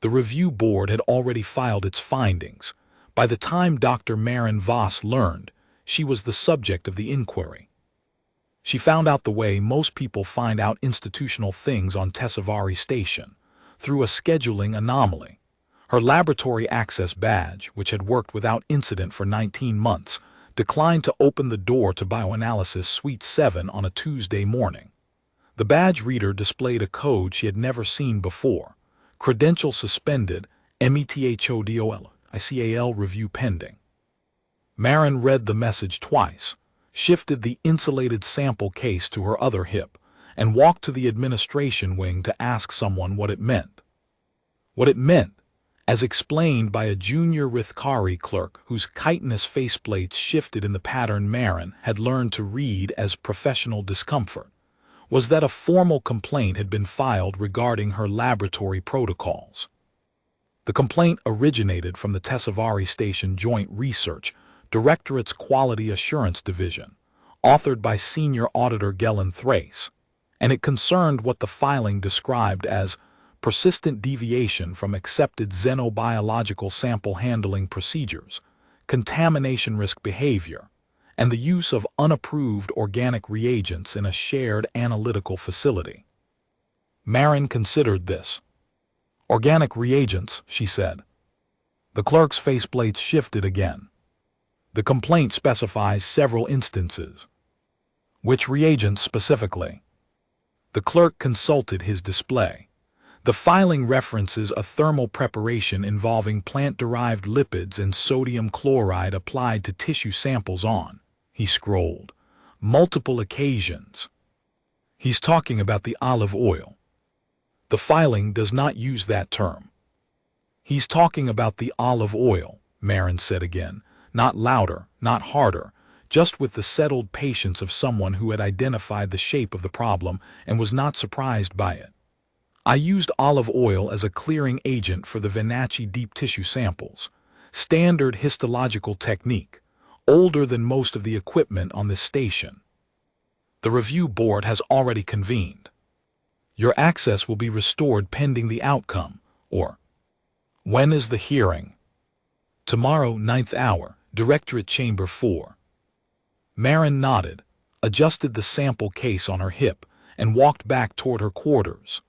The review board had already filed its findings. By the time Dr. Maren Voss learned, she was the subject of the inquiry. She found out the way most people find out institutional things on Tessavari Station, through a scheduling anomaly. Her laboratory access badge, which had worked without incident for 19 months, declined to open the door to bioanalysis Suite 7 on a Tuesday morning. The badge reader displayed a code she had never seen before. Credential suspended, METHODOL, ICAL review pending. Maren read the message twice, shifted the insulated sample case to her other hip, and walked to the administration wing to ask someone what it meant. What it meant, as explained by a junior Tessavari clerk whose chitinous faceplates shifted in the pattern Maren had learned to read as professional discomfort, was that a formal complaint had been filed regarding her laboratory protocols. The complaint originated from the Tessavari Station Joint Research Directorate's Quality Assurance Division, authored by Senior Auditor Gelen Thrace, and it concerned what the filing described as persistent deviation from accepted xenobiological sample handling procedures, contamination risk behavior, and the use of unapproved organic reagents in a shared analytical facility. Maren considered this. Organic reagents, she said. The clerk's faceplates shifted again. The complaint specifies several instances. Which reagents specifically? The clerk consulted his display. The filing references a thermal preparation involving plant-derived lipids and sodium chloride applied to tissue samples on, he scrolled, multiple occasions. He's talking about the olive oil. The filing does not use that term. He's talking about the olive oil, Maren said again, not louder, not harder, just with the settled patience of someone who had identified the shape of the problem and was not surprised by it. I used olive oil as a clearing agent for the Venacci deep tissue samples, standard histological technique, older than most of the equipment on this station. The review board has already convened. Your access will be restored pending the outcome, or when is the hearing? Tomorrow, 9th hour, Directorate Chamber 4. Maren nodded, adjusted the sample case on her hip, and walked back toward her quarters.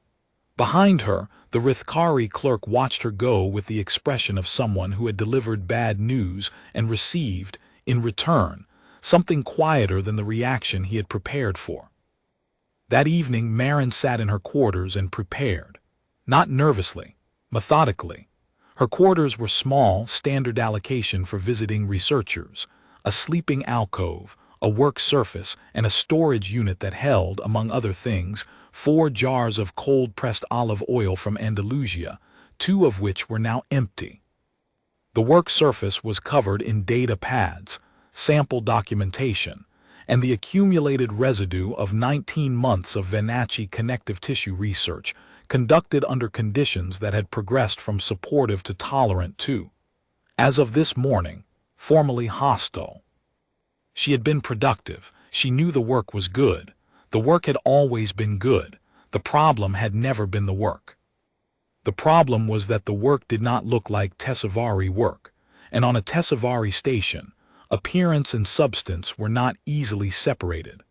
Behind her, the Tessavari clerk watched her go with the expression of someone who had delivered bad news and received, in return, something quieter than the reaction he had prepared for. That evening, Maren sat in her quarters and prepared, not nervously, methodically. Her quarters were small, standard allocation for visiting researchers, a sleeping alcove, a work surface, and a storage unit that held, among other things, 4 jars of cold-pressed olive oil from Andalusia, 2 of which were now empty. The work surface was covered in data pads, sample documentation, and the accumulated residue of 19 months of Venacci connective tissue research conducted under conditions that had progressed from supportive to tolerant to, as of this morning, formally hostile. She had been productive. She knew the work was good. The work had always been good. The problem had never been the work. The problem was that the work did not look like Tessavari work, and on a Tessavari station, appearance and substance were not easily separated.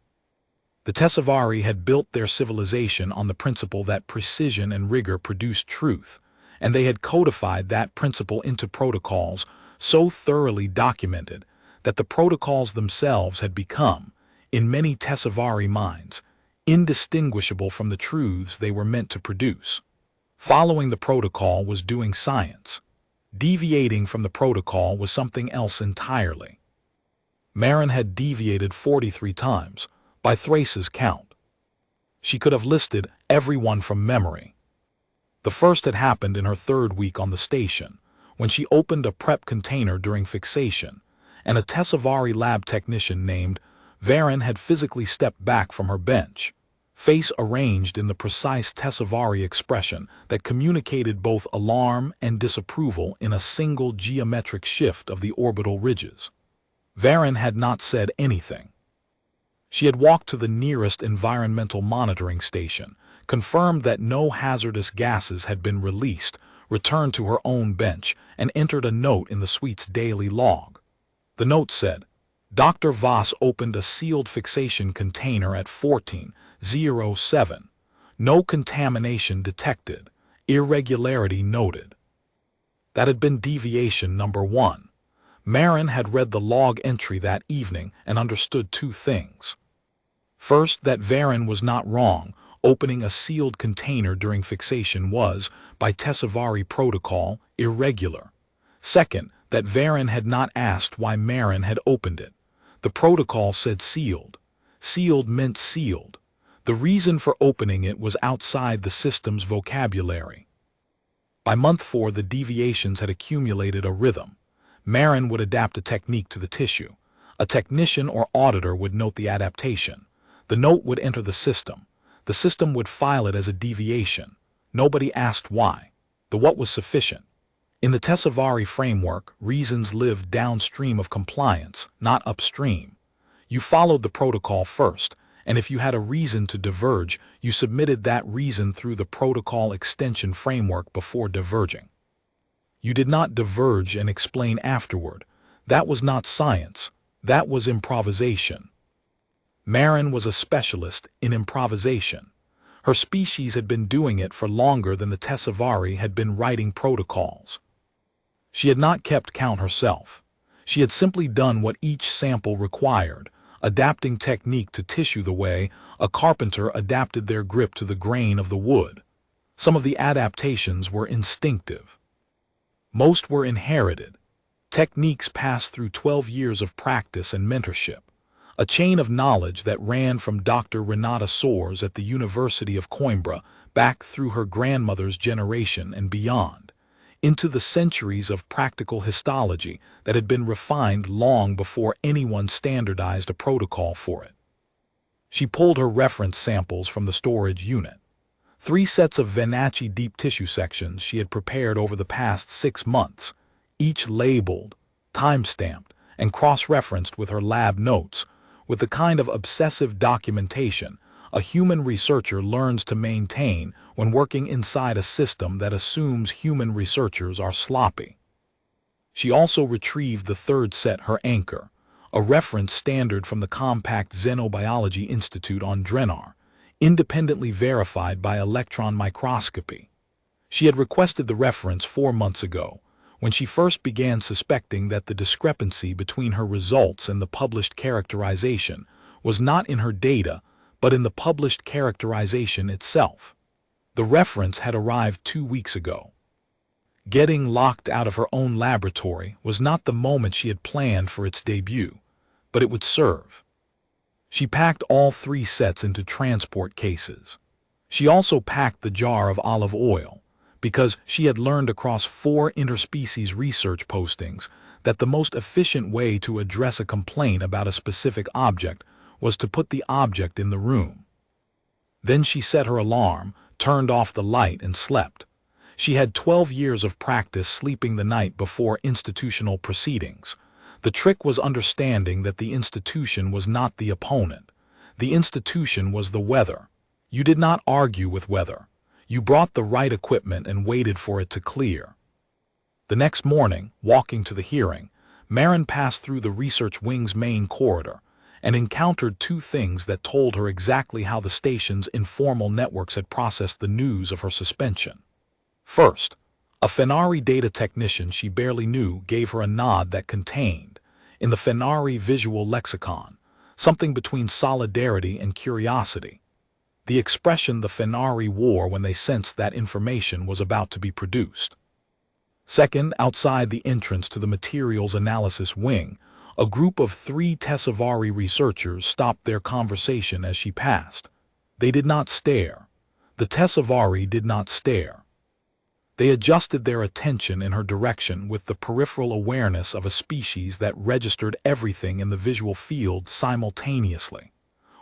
The Tessavari had built their civilization on the principle that precision and rigor produced truth, and they had codified that principle into protocols so thoroughly documented that the protocols themselves had become, in many Tessavari minds, indistinguishable from the truths they were meant to produce. Following the protocol was doing science. Deviating from the protocol was something else entirely. Maren had deviated 43 times, by Thrace's count. She could have listed every one from memory. The first had happened in her 3rd week on the station, when she opened a prep container during fixation, and a Tessavari lab technician named Varen had physically stepped back from her bench, face arranged in the precise Tessavari expression that communicated both alarm and disapproval in a single geometric shift of the orbital ridges. Varen had not said anything. She had walked to the nearest environmental monitoring station, confirmed that no hazardous gases had been released, returned to her own bench, and entered a note in the suite's daily log. The note said, "Dr. Voss opened a sealed fixation container at 14:07. No contamination detected. Irregularity noted." That had been deviation number 1. Marin had read the log entry that evening and understood 2 things. First, that Varin was not wrong. Opening a sealed container during fixation was, by Tessavari protocol, irregular. Second, that Varin had not asked why Marin had opened it. The protocol said sealed. Sealed meant sealed. The reason for opening it was outside the system's vocabulary. By month 4, the deviations had accumulated a rhythm. Marin would adapt a technique to the tissue. A technician or auditor would note the adaptation. The note would enter the system. The system would file it as a deviation. Nobody asked why. The what was sufficient. In the Tessavari framework, reasons lived downstream of compliance, not upstream. You followed the protocol first, and if you had a reason to diverge, you submitted that reason through the protocol extension framework before diverging. You did not diverge and explain afterward. That was not science. That was improvisation. Marin was a specialist in improvisation. Her species had been doing it for longer than the Tessavari had been writing protocols. She had not kept count herself. She had simply done what each sample required, adapting technique to tissue the way a carpenter adapted their grip to the grain of the wood. Some of the adaptations were instinctive. Most were inherited. Techniques passed through 12 years of practice and mentorship, a chain of knowledge that ran from Dr. Renata Soares at the University of Coimbra back through her grandmother's generation and beyond, into the centuries of practical histology that had been refined long before anyone standardized a protocol for it. She pulled her reference samples from the storage unit. 3 sets of Venacci deep tissue sections she had prepared over the past 6 months, each labeled, time-stamped, and cross-referenced with her lab notes, with the kind of obsessive documentation a human researcher learns to maintain when working inside a system that assumes human researchers are sloppy. She also retrieved the 3rd set, her anchor, a reference standard from the compact Xenobiology Institute on Drenar, independently verified by electron microscopy. She had requested the reference 4 months ago, when she first began suspecting that the discrepancy between her results and the published characterization was not in her data, but in the published characterization itself. The reference had arrived 2 weeks ago. Getting locked out of her own laboratory was not the moment she had planned for its debut, but it would serve. She packed all 3 sets into transport cases. She also packed the jar of olive oil, because she had learned across 4 interspecies research postings that the most efficient way to address a complaint about a specific object was to put the object in the room. Then she set her alarm, turned off the light, and slept. She had 12 years of practice sleeping the night before institutional proceedings. The trick was understanding that the institution was not the opponent. The institution was the weather. You did not argue with weather. You brought the right equipment and waited for it to clear. The next morning, walking to the hearing, Marin passed through the research wing's main corridor and encountered 2 things that told her exactly how the station's informal networks had processed the news of her suspension. First, a Fenari data technician she barely knew gave her a nod that contained, in the Fenari visual lexicon, something between solidarity and curiosity, the expression the Fenari wore when they sensed that information was about to be produced. Second, outside the entrance to the materials analysis wing, a group of 3 Tessavari researchers stopped their conversation as she passed. They did not stare. The Tessavari did not stare. They adjusted their attention in her direction with the peripheral awareness of a species that registered everything in the visual field simultaneously.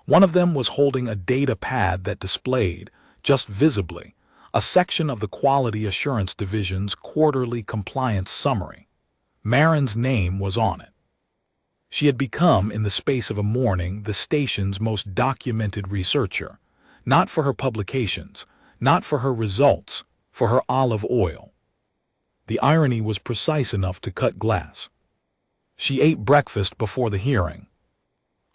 One of them was holding a data pad that displayed, just visibly, a section of the Quality Assurance Division's quarterly compliance summary. Marin's name was on it. She had become, in the space of a morning, the station's most documented researcher, not for her publications, not for her results, for her olive oil. The irony was precise enough to cut glass. She ate breakfast before the hearing.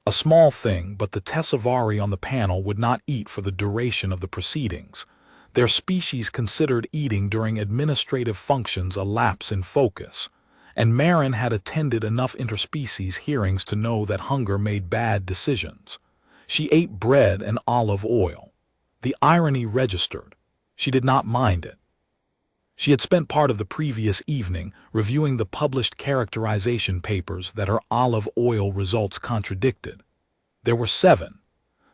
A small thing, but the Tessavari on the panel would not eat for the duration of the proceedings. Their species considered eating during administrative functions a lapse in focus, and Marin had attended enough interspecies hearings to know that hunger made bad decisions. She ate bread and olive oil. The irony registered. She did not mind it. She had spent part of the previous evening reviewing the published characterization papers that her olive oil results contradicted. There were 7.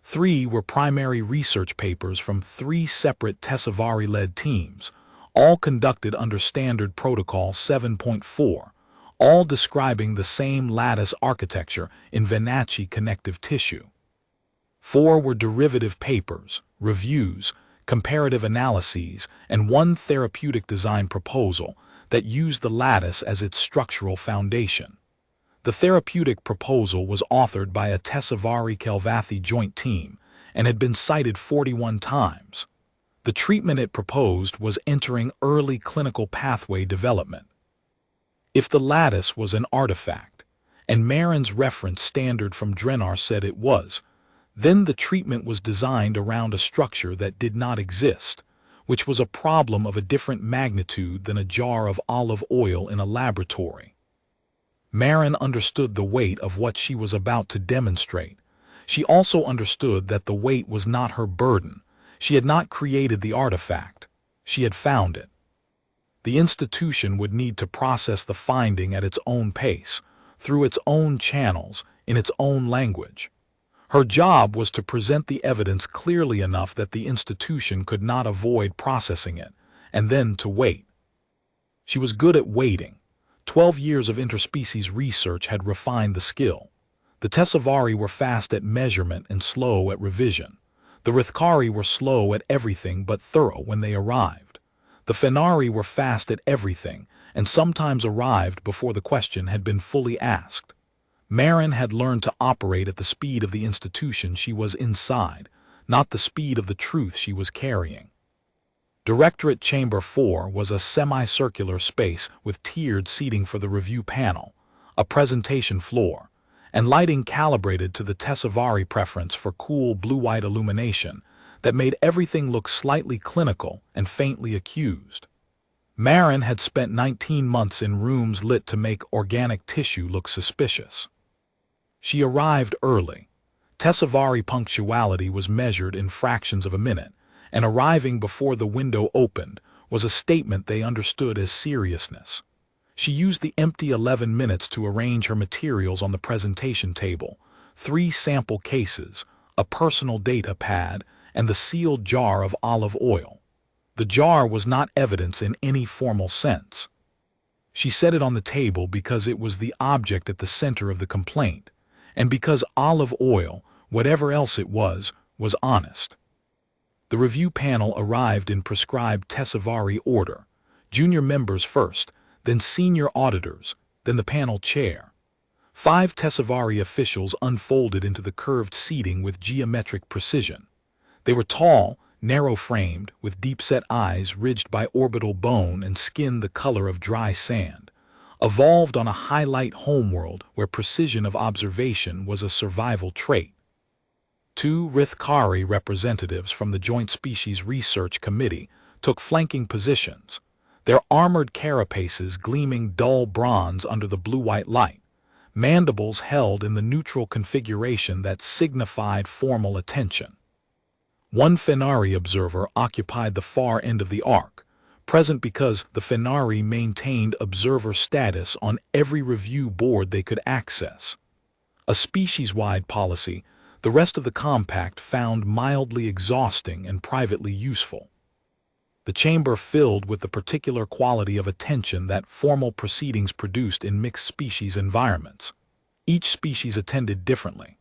3 were primary research papers from 3 separate Tessavari-led teams, all conducted under Standard Protocol 7.4, all describing the same lattice architecture in Venacci connective tissue. 4 were derivative papers, reviews, comparative analyses, and 1 therapeutic design proposal that used the lattice as its structural foundation. The therapeutic proposal was authored by a Tessavari-Kelvathy joint team and had been cited 41 times. The treatment it proposed was entering early clinical pathway development. If the lattice was an artifact, and Marin's reference standard from Drenar said it was, then the treatment was designed around a structure that did not exist, which was a problem of a different magnitude than a jar of olive oil in a laboratory. Marin understood the weight of what she was about to demonstrate. She also understood that the weight was not her burden. She had not created the artifact. She had found it. The institution would need to process the finding at its own pace, through its own channels, in its own language. Her job was to present the evidence clearly enough that the institution could not avoid processing it, and then to wait. She was good at waiting. 12 years of interspecies research had refined the skill. The Tessavari were fast at measurement and slow at revision. The Rithkari were slow at everything but thorough when they arrived. The Fenari were fast at everything and sometimes arrived before the question had been fully asked. Marin had learned to operate at the speed of the institution she was inside, not the speed of the truth she was carrying. Directorate Chamber 4 was a semicircular space with tiered seating for the review panel, a presentation floor, and lighting calibrated to the Tessavari preference for cool blue-white illumination that made everything look slightly clinical and faintly accused. Marin had spent 19 months in rooms lit to make organic tissue look suspicious. She arrived early. Tessavari punctuality was measured in fractions of a minute, and arriving before the window opened was a statement they understood as seriousness. She used the empty 11 minutes to arrange her materials on the presentation table, 3 sample cases, a personal data pad, and the sealed jar of olive oil. The jar was not evidence in any formal sense. She set it on the table because it was the object at the center of the complaint, and because olive oil, whatever else it was honest. The review panel arrived in prescribed Tessavari order, junior members first, then senior auditors, then the panel chair. 5 Tessavari officials unfolded into the curved seating with geometric precision. They were tall, narrow-framed, with deep-set eyes ridged by orbital bone and skin the color of dry sand, evolved on a highlight homeworld where precision of observation was a survival trait. 2 Rithkari representatives from the Joint Species Research Committee took flanking positions, their armored carapaces gleaming dull bronze under the blue-white light, mandibles held in the neutral configuration that signified formal attention. 1 Fenari observer occupied the far end of the arc, present because the Fenari maintained observer status on every review board they could access. A species-wide policy, the rest of the compact found mildly exhausting and privately useful. The chamber filled with the particular quality of attention that formal proceedings produced in mixed species environments. Each species attended differently.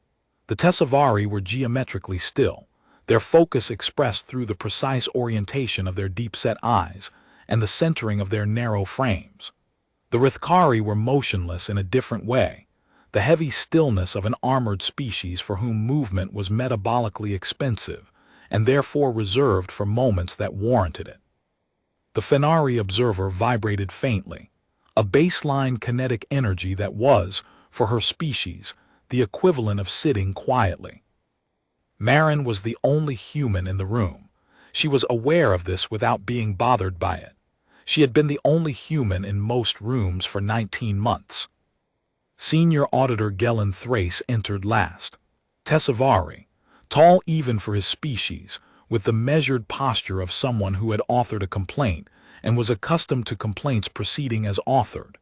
The Tessavari were geometrically still, their focus expressed through the precise orientation of their deep-set eyes and the centering of their narrow frames. The Rithkari were motionless in a different way, the heavy stillness of an armored species for whom movement was metabolically expensive and therefore reserved for moments that warranted it. The Tessavari observer vibrated faintly, a baseline kinetic energy that was, for her species, the equivalent of sitting quietly. Marin was the only human in the room. She was aware of this without being bothered by it. She had been the only human in most rooms for 19 months. Senior Auditor Gelen Thrace entered last. Tessavari, tall even for his species, with the measured posture of someone who had authored a complaint and was accustomed to complaints proceeding as authored.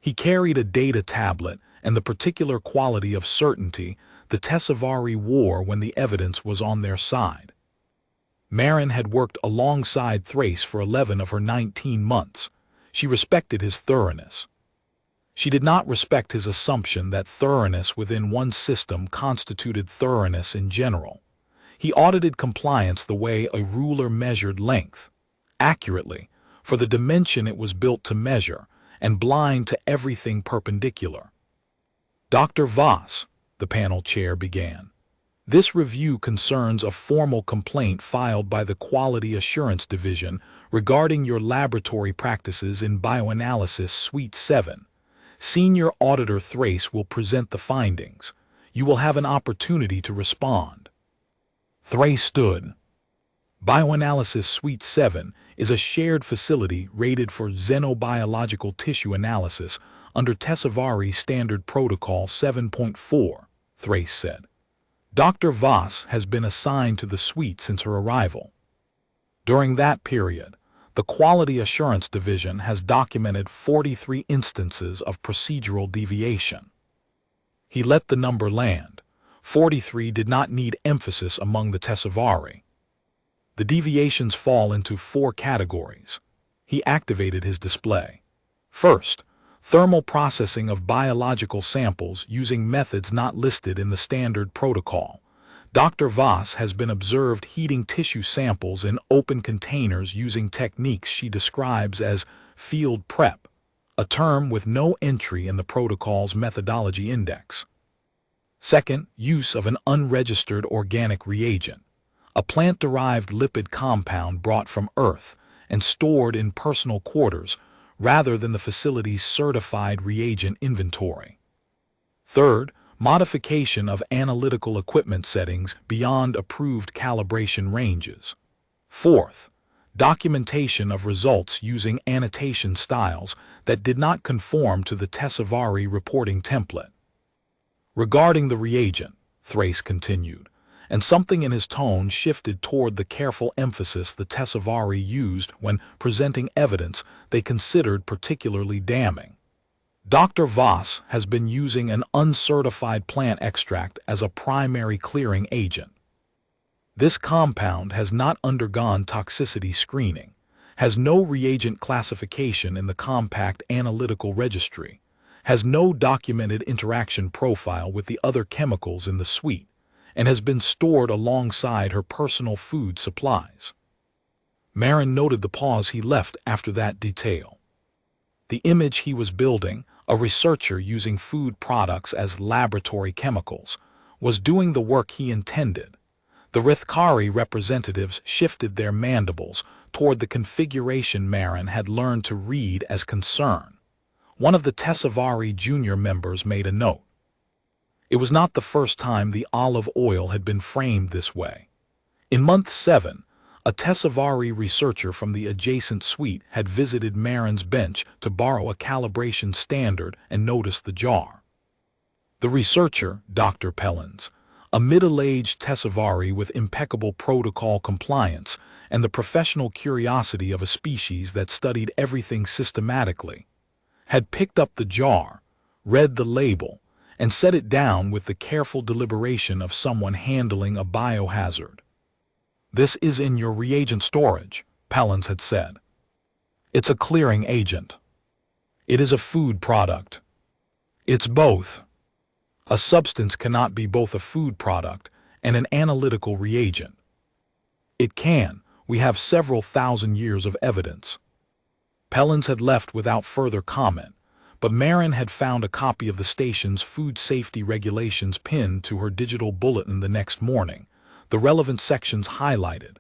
He carried a data tablet and the particular quality of certainty the Tessavari wore when the evidence was on their side. Marin had worked alongside Thrace for 11 of her 19 months. She respected his thoroughness. She did not respect his assumption that thoroughness within one system constituted thoroughness in general. He audited compliance the way a ruler measured length, accurately, for the dimension it was built to measure, and blind to everything perpendicular. Dr. Voss, the panel chair began. This review concerns a formal complaint filed by the Quality Assurance Division regarding your laboratory practices in Bioanalysis Suite 7. Senior Auditor Thrace will present the findings. You will have an opportunity to respond. Thrace stood. Bioanalysis Suite 7 is a shared facility rated for xenobiological tissue analysis under Tessavari Standard Protocol 7.4, Thrace said. Dr. Voss has been assigned to the suite since her arrival. During that period, the Quality Assurance Division has documented 43 instances of procedural deviation. He let the number land. 43 did not need emphasis among the Tessavari. The deviations fall into 4 categories. He activated his display. First, thermal processing of biological samples using methods not listed in the standard protocol. Dr. Voss has been observed heating tissue samples in open containers using techniques she describes as field prep, a term with no entry in the protocol's methodology index. Second, use of an unregistered organic reagent, a plant-derived lipid compound brought from Earth and stored in personal quarters rather than the facility's certified reagent inventory. Third, modification of analytical equipment settings beyond approved calibration ranges. Fourth, documentation of results using annotation styles that did not conform to the Tessavari reporting template. Regarding the reagent, Thrace continued, and something in his tone shifted toward the careful emphasis the Tessavari used when presenting evidence they considered particularly damning. Dr. Voss has been using an uncertified plant extract as a primary clearing agent. This compound has not undergone toxicity screening, has no reagent classification in the compact analytical registry, has no documented interaction profile with the other chemicals in the suite, and has been stored alongside her personal food supplies. Marin noted the pause he left after that detail. The image he was building, a researcher using food products as laboratory chemicals, was doing the work he intended. The Rithkari representatives shifted their mandibles toward the configuration Marin had learned to read as concern. One of the Tessavari junior members made a note. It was not the first time the olive oil had been framed this way. In month 7, a Tessavari researcher from the adjacent suite had visited Marin's bench to borrow a calibration standard and noticed the jar. The researcher, Dr. Pellins, a middle-aged Tessavari with impeccable protocol compliance and the professional curiosity of a species that studied everything systematically, had picked up the jar, read the label, and set it down with the careful deliberation of someone handling a biohazard. "This is in your reagent storage," Pellins had said. "It's a clearing agent. It is a food product. It's both. A substance cannot be both a food product and an analytical reagent. It can. We have several thousand years of evidence." Pellins had left without further comment, but Marin had found a copy of the station's food safety regulations pinned to her digital bulletin the next morning, the relevant sections highlighted.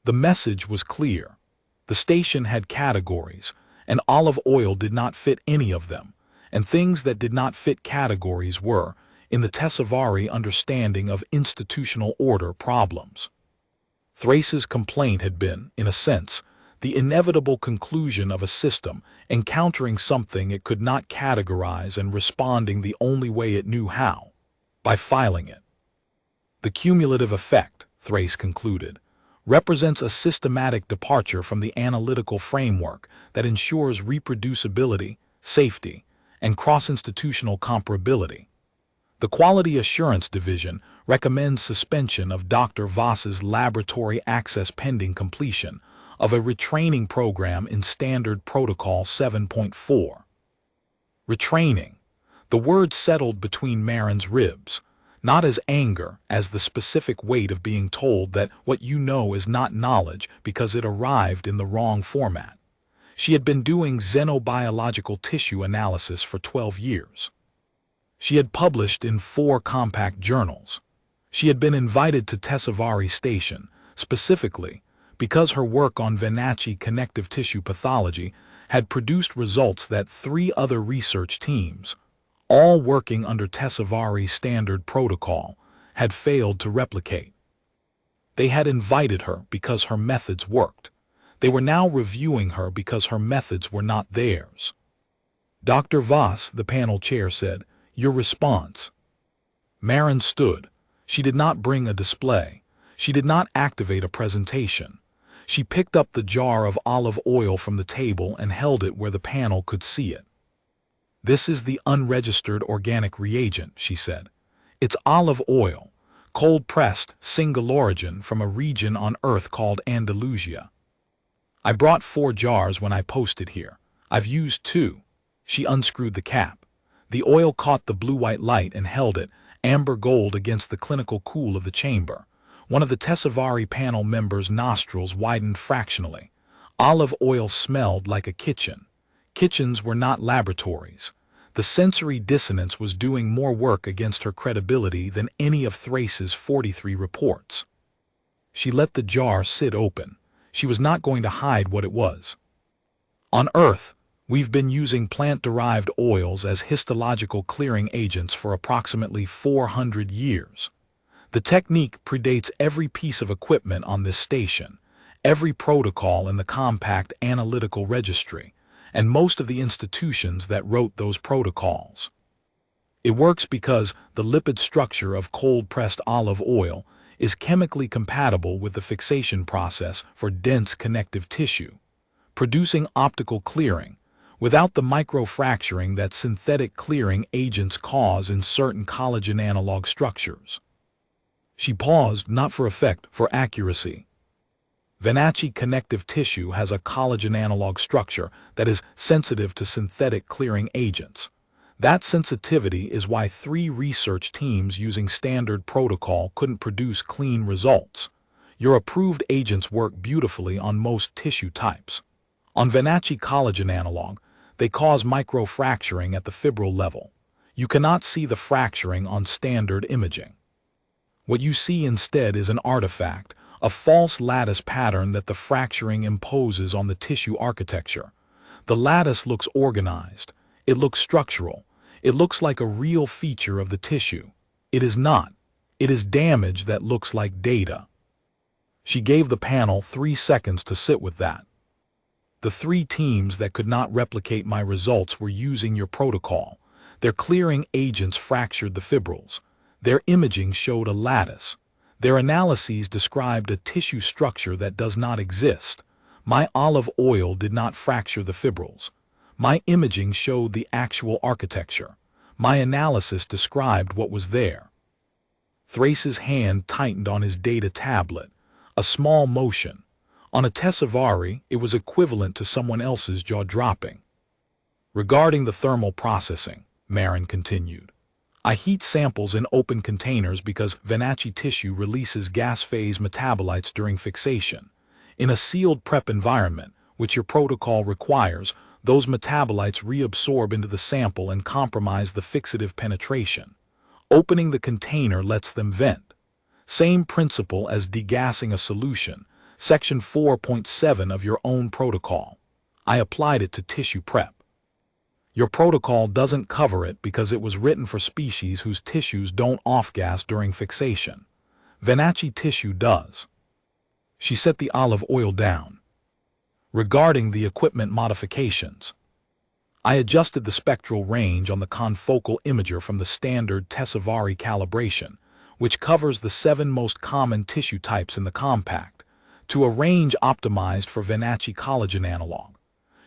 The message was clear. The station had categories, and olive oil did not fit any of them, and things that did not fit categories were, in the Tessavari understanding of institutional order, problems. Thrace's complaint had been, in a sense, the inevitable conclusion of a system encountering something it could not categorize and responding the only way it knew how, by filing it. The cumulative effect, Thrace concluded, represents a systematic departure from the analytical framework that ensures reproducibility, safety, and cross-institutional comparability. The Quality Assurance Division recommends suspension of Dr. Voss's laboratory access pending completion of a retraining program in Standard Protocol 7.4. Retraining. The word settled between Marin's ribs, not as anger as the specific weight of being told that what you know is not knowledge because it arrived in the wrong format. She had been doing xenobiological tissue analysis for 12 years. She had published in 4 compact journals. She had been invited to Tessavari Station, specifically because her work on Venacci connective tissue pathology had produced results that 3 other research teams, all working under Tessavari standard protocol, had failed to replicate. They had invited her because her methods worked. They were now reviewing her because her methods were not theirs. Dr. Voss, the panel chair, said, "Your response." Marin stood. She did not bring a display. She did not activate a presentation. She picked up the jar of olive oil from the table and held it where the panel could see it. "This is the unregistered organic reagent," she said. "It's olive oil, cold-pressed, single origin from a region on Earth called Andalusia. I brought 4 jars when I posted here. I've used 2. She unscrewed the cap. The oil caught the blue-white light and held it, amber gold, against the clinical cool of the chamber. One of the Tessavari panel members' nostrils widened fractionally. Olive oil smelled like a kitchen. Kitchens were not laboratories. The sensory dissonance was doing more work against her credibility than any of Thrace's 43 reports. She let the jar sit open. She was not going to hide what it was. On Earth, we've been using plant-derived oils as histological clearing agents for approximately 400 years. The technique predates every piece of equipment on this station, every protocol in the compact analytical registry, and most of the institutions that wrote those protocols. It works because the lipid structure of cold-pressed olive oil is chemically compatible with the fixation process for dense connective tissue, producing optical clearing, without the microfracturing that synthetic clearing agents cause in certain collagen analog structures. She paused, not for effect, for accuracy. Venacci connective tissue has a collagen analog structure that is sensitive to synthetic clearing agents. That sensitivity is why 3 research teams using standard protocol couldn't produce clean results. Your approved agents work beautifully on most tissue types. On Venacci collagen analog, they cause microfracturing at the fibril level. You cannot see the fracturing on standard imaging. What you see instead is an artifact, a false lattice pattern that the fracturing imposes on the tissue architecture. The lattice looks organized. It looks structural. It looks like a real feature of the tissue. It is not. It is damage that looks like data. She gave the panel 3 seconds to sit with that. The 3 teams that could not replicate my results were using your protocol. Their clearing agents fractured the fibrils. Their imaging showed a lattice. Their analyses described a tissue structure that does not exist. My olive oil did not fracture the fibrils. My imaging showed the actual architecture. My analysis described what was there. Thrace's hand tightened on his data tablet. A small motion. On a Tessavari, it was equivalent to someone else's jaw dropping. Regarding the thermal processing, Marin continued, I heat samples in open containers because Venacci tissue releases gas phase metabolites during fixation. In a sealed prep environment, which your protocol requires, those metabolites reabsorb into the sample and compromise the fixative penetration. Opening the container lets them vent. Same principle as degassing a solution. Section 4.7 of your own protocol. I applied it to tissue prep. Your protocol doesn't cover it because it was written for species whose tissues don't off-gas during fixation. Venachie tissue does. She set the olive oil down. Regarding the equipment modifications, I adjusted the spectral range on the confocal imager from the standard Tessavari calibration, which covers the 7 most common tissue types in the compact, to a range optimized for Venachie collagen analog.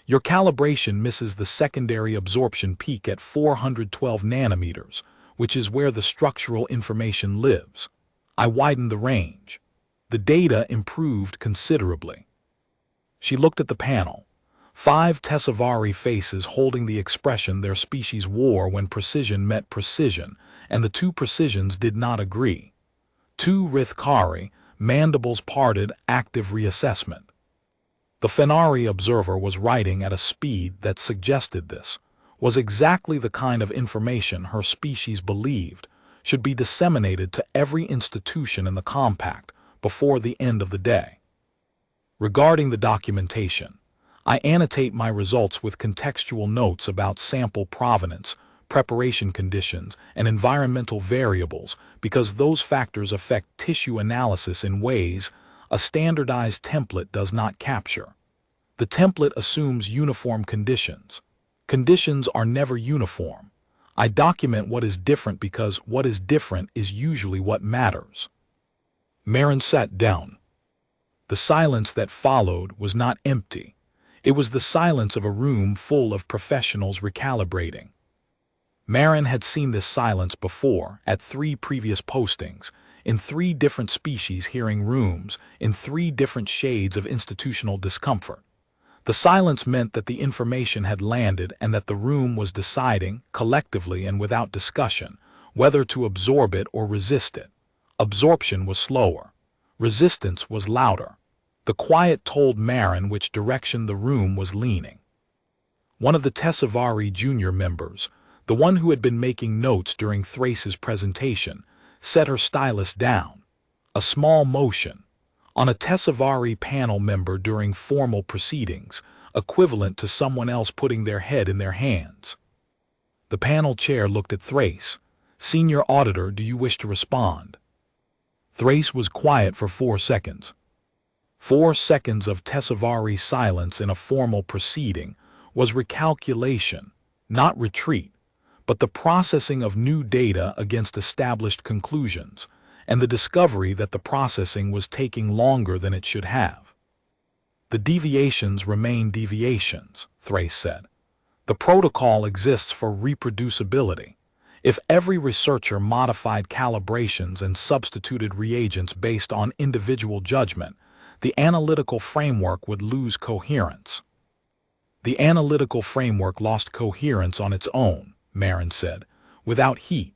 Your calibration misses the secondary absorption peak at 412 nanometers, which is where the structural information lives. I widened the range. The data improved considerably. She looked at the panel. 5 Tessavari faces holding the expression their species wore when precision met precision, and the 2 precisions did not agree. 2 Rithkari, mandibles parted, active reassessment. The Fenari observer was writing at a speed that suggested this was exactly the kind of information her species believed should be disseminated to every institution in the compact before the end of the day. Regarding the documentation, I annotate my results with contextual notes about sample provenance, preparation conditions, and environmental variables because those factors affect tissue analysis in ways a standardized template does not capture. The template assumes uniform conditions. Conditions are never uniform. I document what is different because what is different is usually what matters. Marin sat down. The silence that followed was not empty. It was the silence of a room full of professionals recalibrating. Marin had seen this silence before at 3 previous postings, in 3 different species hearing rooms, in 3 different shades of institutional discomfort. The silence meant that the information had landed and that the room was deciding, collectively and without discussion, whether to absorb it or resist it. Absorption was slower. Resistance was louder. The quiet told Marin which direction the room was leaning. One of the Tessavari junior members, the one who had been making notes during Thrace's presentation, set her stylus down. A small motion. On a Tessavari panel member during formal proceedings, equivalent to someone else putting their head in their hands. The panel chair looked at Thrace. Senior auditor, do you wish to respond? Thrace was quiet for 4 seconds. 4 seconds of Tessavari silence in a formal proceeding was recalculation, not retreat, but the processing of new data against established conclusions, and the discovery that the processing was taking longer than it should have. The deviations remain deviations, Thrace said. The protocol exists for reproducibility. If every researcher modified calibrations and substituted reagents based on individual judgment, the analytical framework would lose coherence. The analytical framework lost coherence on its own, Marin said, without heat.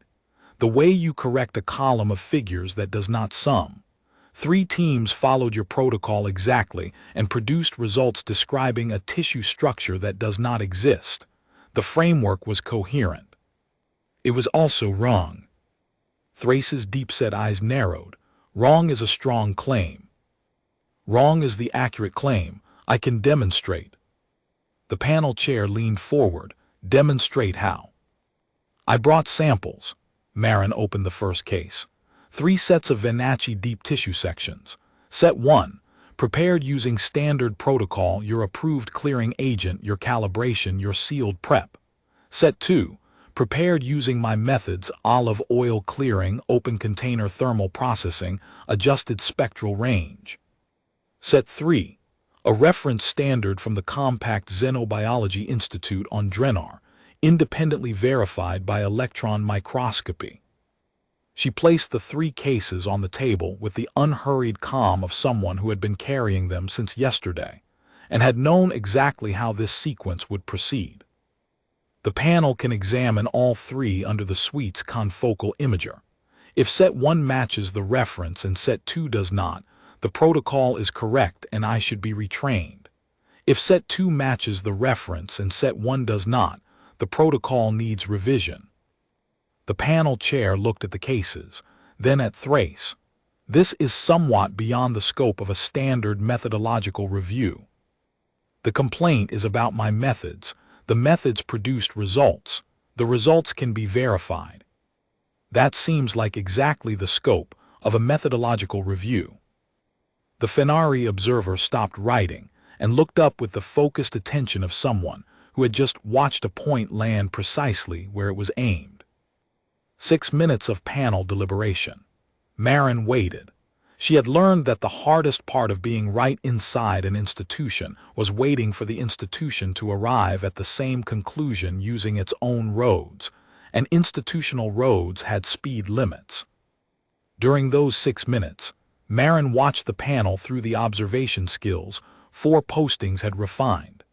The way you correct a column of figures that does not sum. 3 teams followed your protocol exactly and produced results describing a tissue structure that does not exist. The framework was coherent. It was also wrong. Thrace's deep-set eyes narrowed. Wrong is a strong claim. Wrong is the accurate claim. I can demonstrate. The panel chair leaned forward. Demonstrate how? I brought samples. Marin opened the first case. 3 sets of Venachie deep tissue sections. Set 1, prepared using standard protocol, your approved clearing agent, your calibration, your sealed prep. Set 2, prepared using my methods, olive oil clearing, open container thermal processing, adjusted spectral range. Set 3, a reference standard from the compact Xenobiology Institute on Drenar, independently verified by electron microscopy. She placed the 3 cases on the table with the unhurried calm of someone who had been carrying them since yesterday, and had known exactly how this sequence would proceed. The panel can examine all 3 under the suite's confocal imager. If set 1 matches the reference and set 2 does not, the protocol is correct and I should be retrained. If set 2 matches the reference and set 1 does not, the protocol needs revision. The panel chair looked at the cases, then at Thrace. This is somewhat beyond the scope of a standard methodological review. The complaint is about my methods. The methods produced results. The results can be verified. That seems like exactly the scope of a methodological review. The Tessavari observer stopped writing and looked up with the focused attention of someone who had just watched a point land precisely where it was aimed. 6 minutes of panel deliberation. Marin waited. She had learned that the hardest part of being right inside an institution was waiting for the institution to arrive at the same conclusion using its own roads, and institutional roads had speed limits. During those 6 minutes, Marin watched the panel through the observation skills 4 postings had refined.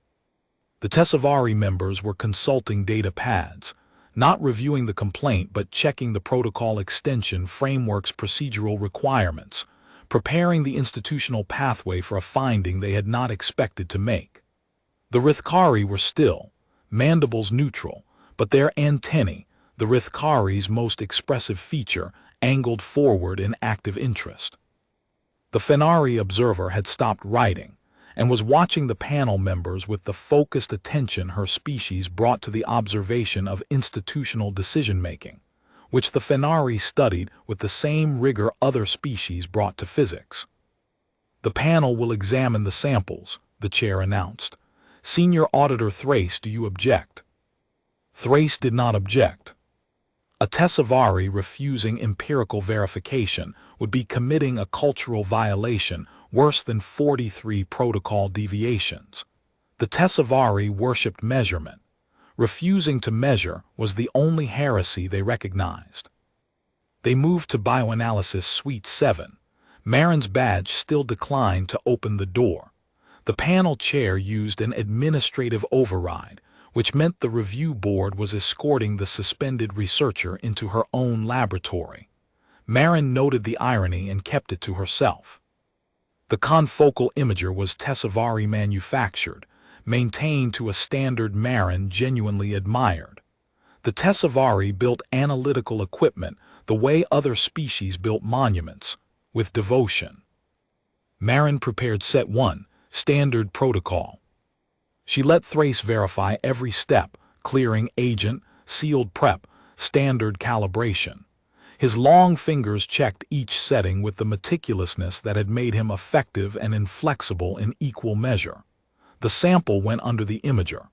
The Tessavari members were consulting data pads, not reviewing the complaint but checking the protocol extension framework's procedural requirements, preparing the institutional pathway for a finding they had not expected to make. The Tessavari were still, mandibles neutral, but their antennae, the Tessavari's most expressive feature, angled forward in active interest. The Tessavari observer had stopped writing and was watching the panel members with the focused attention her species brought to the observation of institutional decision-making, which the Tessavari studied with the same rigor other species brought to physics. The panel will examine the samples, the chair announced. Senior Auditor Thrace, do you object? Thrace did not object. A Tessavari refusing empirical verification would be committing a cultural violation worse than 43 protocol deviations. The Tessavari worshipped measurement. Refusing to measure was the only heresy they recognized. They moved to Bioanalysis Suite 7. Marin's badge still declined to open the door. The panel chair used an administrative override, which meant the review board was escorting the suspended researcher into her own laboratory. Marin noted the irony and kept it to herself. The confocal imager was Tessavari manufactured, maintained to a standard Marin genuinely admired. The Tessavari built analytical equipment the way other species built monuments, with devotion. Marin prepared Set 1, Standard Protocol. She let Thrace verify every step, clearing agent, sealed prep, standard calibration. His long fingers checked each setting with the meticulousness that had made him effective and inflexible in equal measure. The sample went under the imager.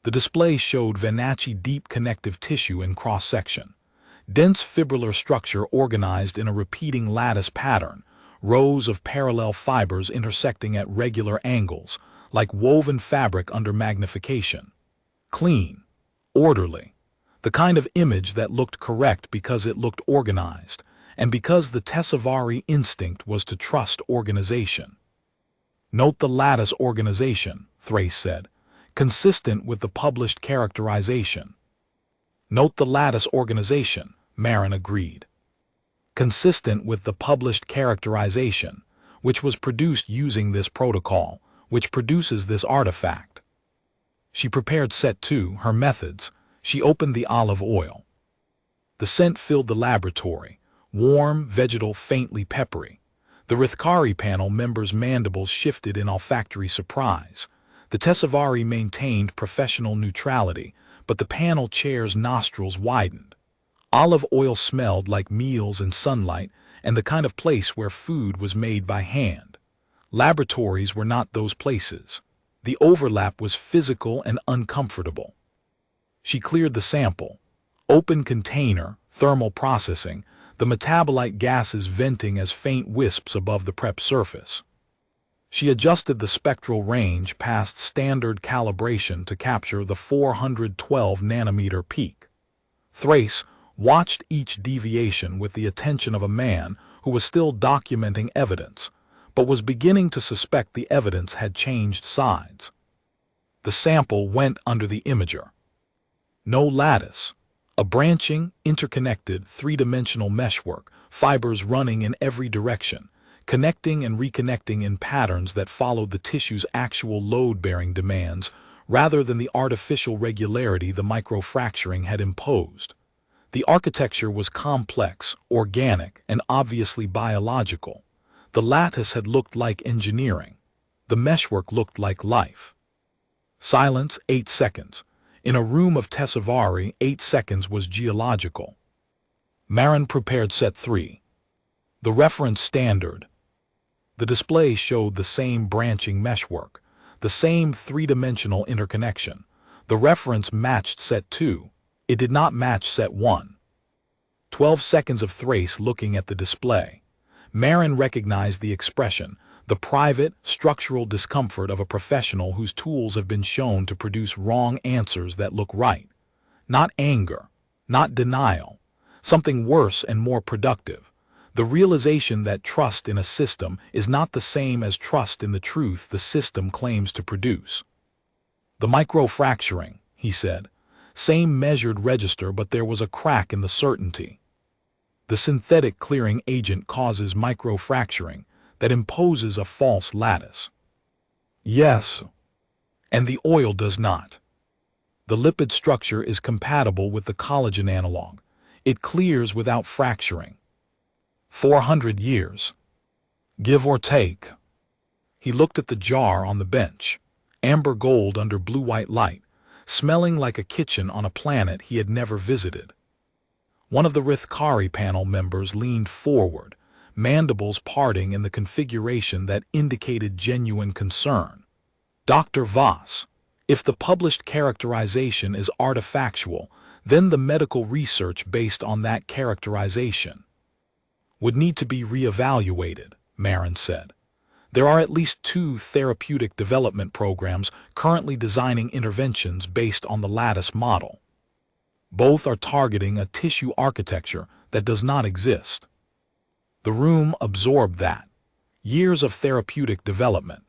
The display showed Vanacci deep connective tissue in cross-section. Dense fibrillar structure organized in a repeating lattice pattern, rows of parallel fibers intersecting at regular angles, like woven fabric under magnification. Clean, orderly. The kind of image that looked correct because it looked organized, and because the Tessavari instinct was to trust organization. Note the lattice organization, Thrace said, consistent with the published characterization. Note the lattice organization, Marin agreed. Consistent with the published characterization, which was produced using this protocol, which produces this artifact. She prepared Set 2, her methods. She opened the olive oil. The scent filled the laboratory, warm, vegetal, faintly peppery. The Tessavari panel members' mandibles shifted in olfactory surprise. The Tessavari maintained professional neutrality, but the panel chair's nostrils widened. Olive oil smelled like meals and sunlight, and the kind of place where food was made by hand. Laboratories were not those places. The overlap was physical and uncomfortable. She cleared the sample. Open container, thermal processing, the metabolite gases venting as faint wisps above the prep surface. She adjusted the spectral range past standard calibration to capture the 412 nanometer peak. Thrace watched each deviation with the attention of a man who was still documenting evidence, but was beginning to suspect the evidence had changed sides. The sample went under the imager. No lattice. A branching, interconnected, three-dimensional meshwork, fibers running in every direction, connecting and reconnecting in patterns that followed the tissue's actual load-bearing demands rather than the artificial regularity the microfracturing had imposed. The architecture was complex, organic, and obviously biological. The lattice had looked like engineering. The meshwork looked like life. Silence, 8 seconds. In a room of Tessavari, 8 seconds was geological. Marin prepared set 3. The reference standard. The display showed the same branching meshwork, the same three-dimensional interconnection. The reference matched set 2. It did not match set 1. 12 seconds of Thrace looking at the display. Marin recognized the expression, the private, structural discomfort of a professional whose tools have been shown to produce wrong answers that look right. Not anger, not denial, something worse and more productive. The realization that trust in a system is not the same as trust in the truth the system claims to produce. The microfracturing, he said. Same measured register, but there was a crack in the certainty. The synthetic clearing agent causes microfracturing that imposes a false lattice. Yes. And the oil does not. The lipid structure is compatible with the collagen analog. It clears without fracturing. 400 years. Give or take. He looked at the jar on the bench, amber gold under blue-white light, smelling like a kitchen on a planet he had never visited. One of the Rithkari panel members leaned forward, mandibles parting in the configuration that indicated genuine concern. Dr. Voss, if the published characterization is artifactual, then the medical research based on that characterization would need to be reevaluated, Marin said. There are at least 2 therapeutic development programs currently designing interventions based on the lattice model. Both are targeting a tissue architecture that does not exist. The room absorbed that. Years of therapeutic development.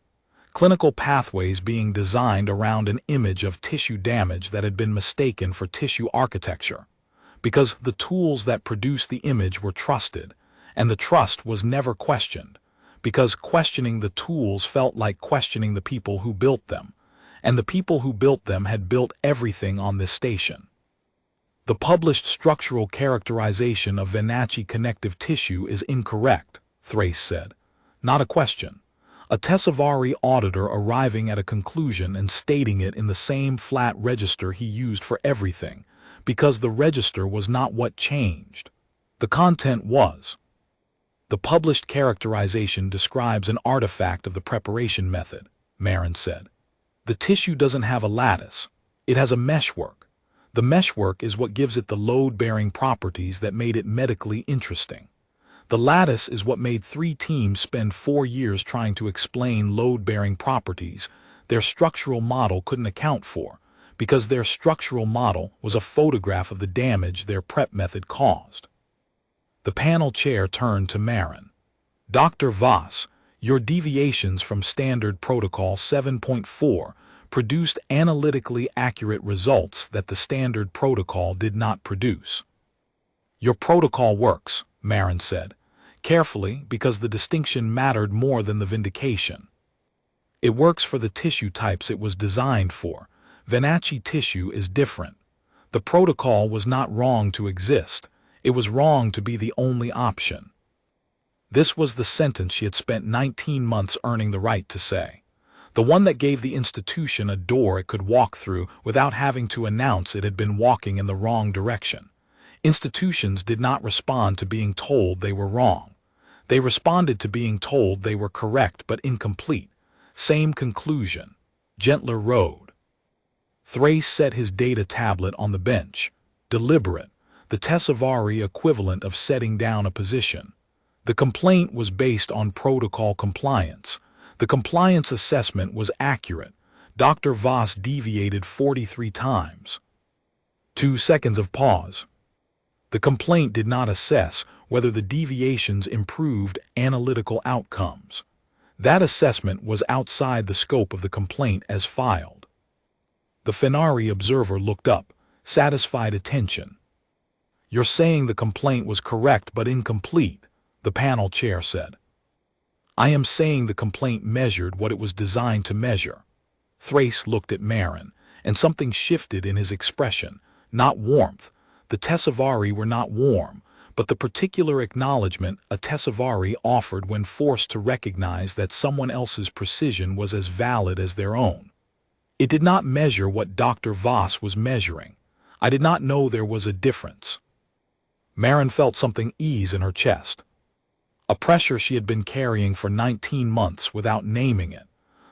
Clinical pathways being designed around an image of tissue damage that had been mistaken for tissue architecture, because the tools that produced the image were trusted, and the trust was never questioned, because questioning the tools felt like questioning the people who built them, and the people who built them had built everything on this station. The published structural characterization of Venacci connective tissue is incorrect, Thrace said. Not a question. A Tessavari auditor arriving at a conclusion and stating it in the same flat register he used for everything, because the register was not what changed. The content was. The published characterization describes an artifact of the preparation method, Marin said. The tissue doesn't have a lattice. It has a meshwork. The meshwork is what gives it the load-bearing properties that made it medically interesting. The lattice is what made 3 teams spend 4 years trying to explain load-bearing properties their structural model couldn't account for, because their structural model was a photograph of the damage their prep method caused. The panel chair turned to Marin. Dr. Voss, your deviations from Standard Protocol 7.4 produced analytically accurate results that the Standard Protocol did not produce. Your protocol works, Marin said, carefully, because the distinction mattered more than the vindication. It works for the tissue types it was designed for. Venacci tissue is different. The protocol was not wrong to exist. It was wrong to be the only option. This was the sentence she had spent 19 months earning the right to say. The one that gave the institution a door it could walk through without having to announce it had been walking in the wrong direction. Institutions did not respond to being told they were wrong. They responded to being told they were correct but incomplete. Same conclusion. Gentler road. Thrace set his data tablet on the bench. Deliberate. The Tessavari equivalent of setting down a position. The complaint was based on protocol compliance. The compliance assessment was accurate. Dr. Voss deviated 43 times. 2 seconds of pause. The complaint did not assess whether the deviations improved analytical outcomes. That assessment was outside the scope of the complaint as filed. The Fenari observer looked up, satisfied attention. You're saying the complaint was correct but incomplete, the panel chair said. I am saying the complaint measured what it was designed to measure. Thrace looked at Marin, and something shifted in his expression, not warmth. The Tessavari were not warm, but the particular acknowledgement a Tessavari offered when forced to recognize that someone else's precision was as valid as their own. It did not measure what Dr. Voss was measuring. I did not know there was a difference. Maren felt something ease in her chest. A pressure she had been carrying for 19 months without naming it.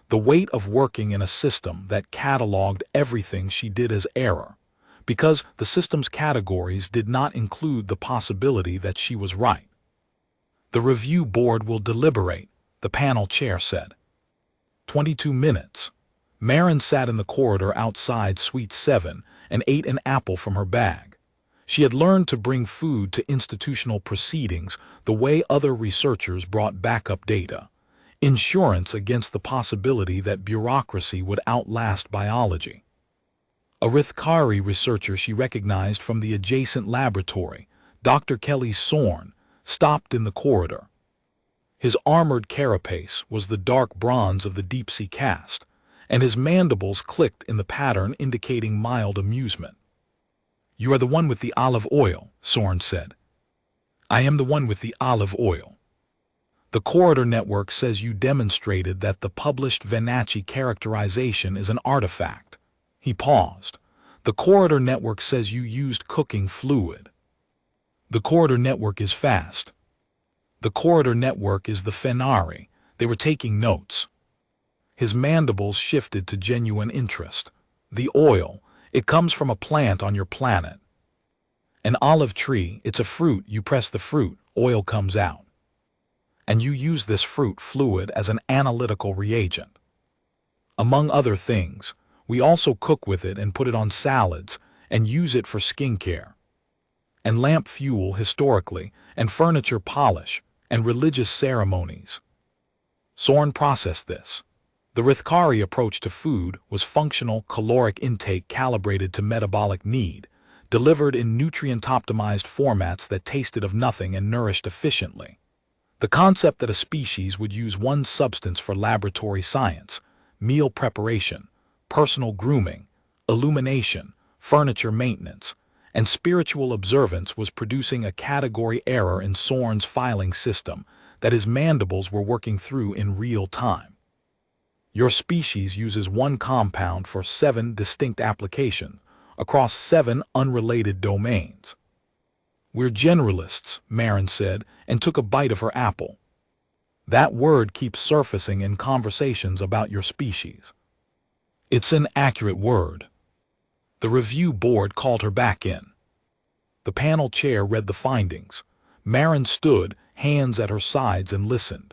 The weight of working in a system that cataloged everything she did as error, because the system's categories did not include the possibility that she was right. The review board will deliberate, the panel chair said. 22 minutes. Maren sat in the corridor outside Suite 7 and ate an apple from her bag. She had learned to bring food to institutional proceedings the way other researchers brought backup data. Insurance against the possibility that bureaucracy would outlast biology. A Rithkari researcher she recognized from the adjacent laboratory, Dr. Kelly Sorn, stopped in the corridor. His armored carapace was the dark bronze of the deep-sea caste, and his mandibles clicked in the pattern indicating mild amusement. "You are the one with the olive oil," Sorn said. "I am the one with the olive oil. The corridor network says you demonstrated that the published Venachie characterization is an artifact." He paused. "The corridor network says you used cooking fluid. The corridor network is fast. The corridor network is the Fenari." They were taking notes. His mandibles shifted to genuine interest. "The oil, it comes from a plant on your planet. An olive tree, it's a fruit, you press the fruit, oil comes out. And you use this fruit fluid as an analytical reagent. Among other things, we also cook with it and put it on salads and use it for skincare. And lamp fuel historically, and furniture polish, and religious ceremonies." Sorn processed this. The Rithkari approach to food was functional caloric intake calibrated to metabolic need, delivered in nutrient-optimized formats that tasted of nothing and nourished efficiently. The concept that a species would use one substance for laboratory science, meal preparation, personal grooming, illumination, furniture maintenance, and spiritual observance was producing a category error in Sorn's filing system that his mandibles were working through in real time. Your species uses one compound for 7 distinct applications across 7 unrelated domains. "We're generalists," Maren said, and took a bite of her apple. "That word keeps surfacing in conversations about your species. It's an accurate word." The review board called her back in. The panel chair read the findings. Maren stood, hands at her sides, and listened.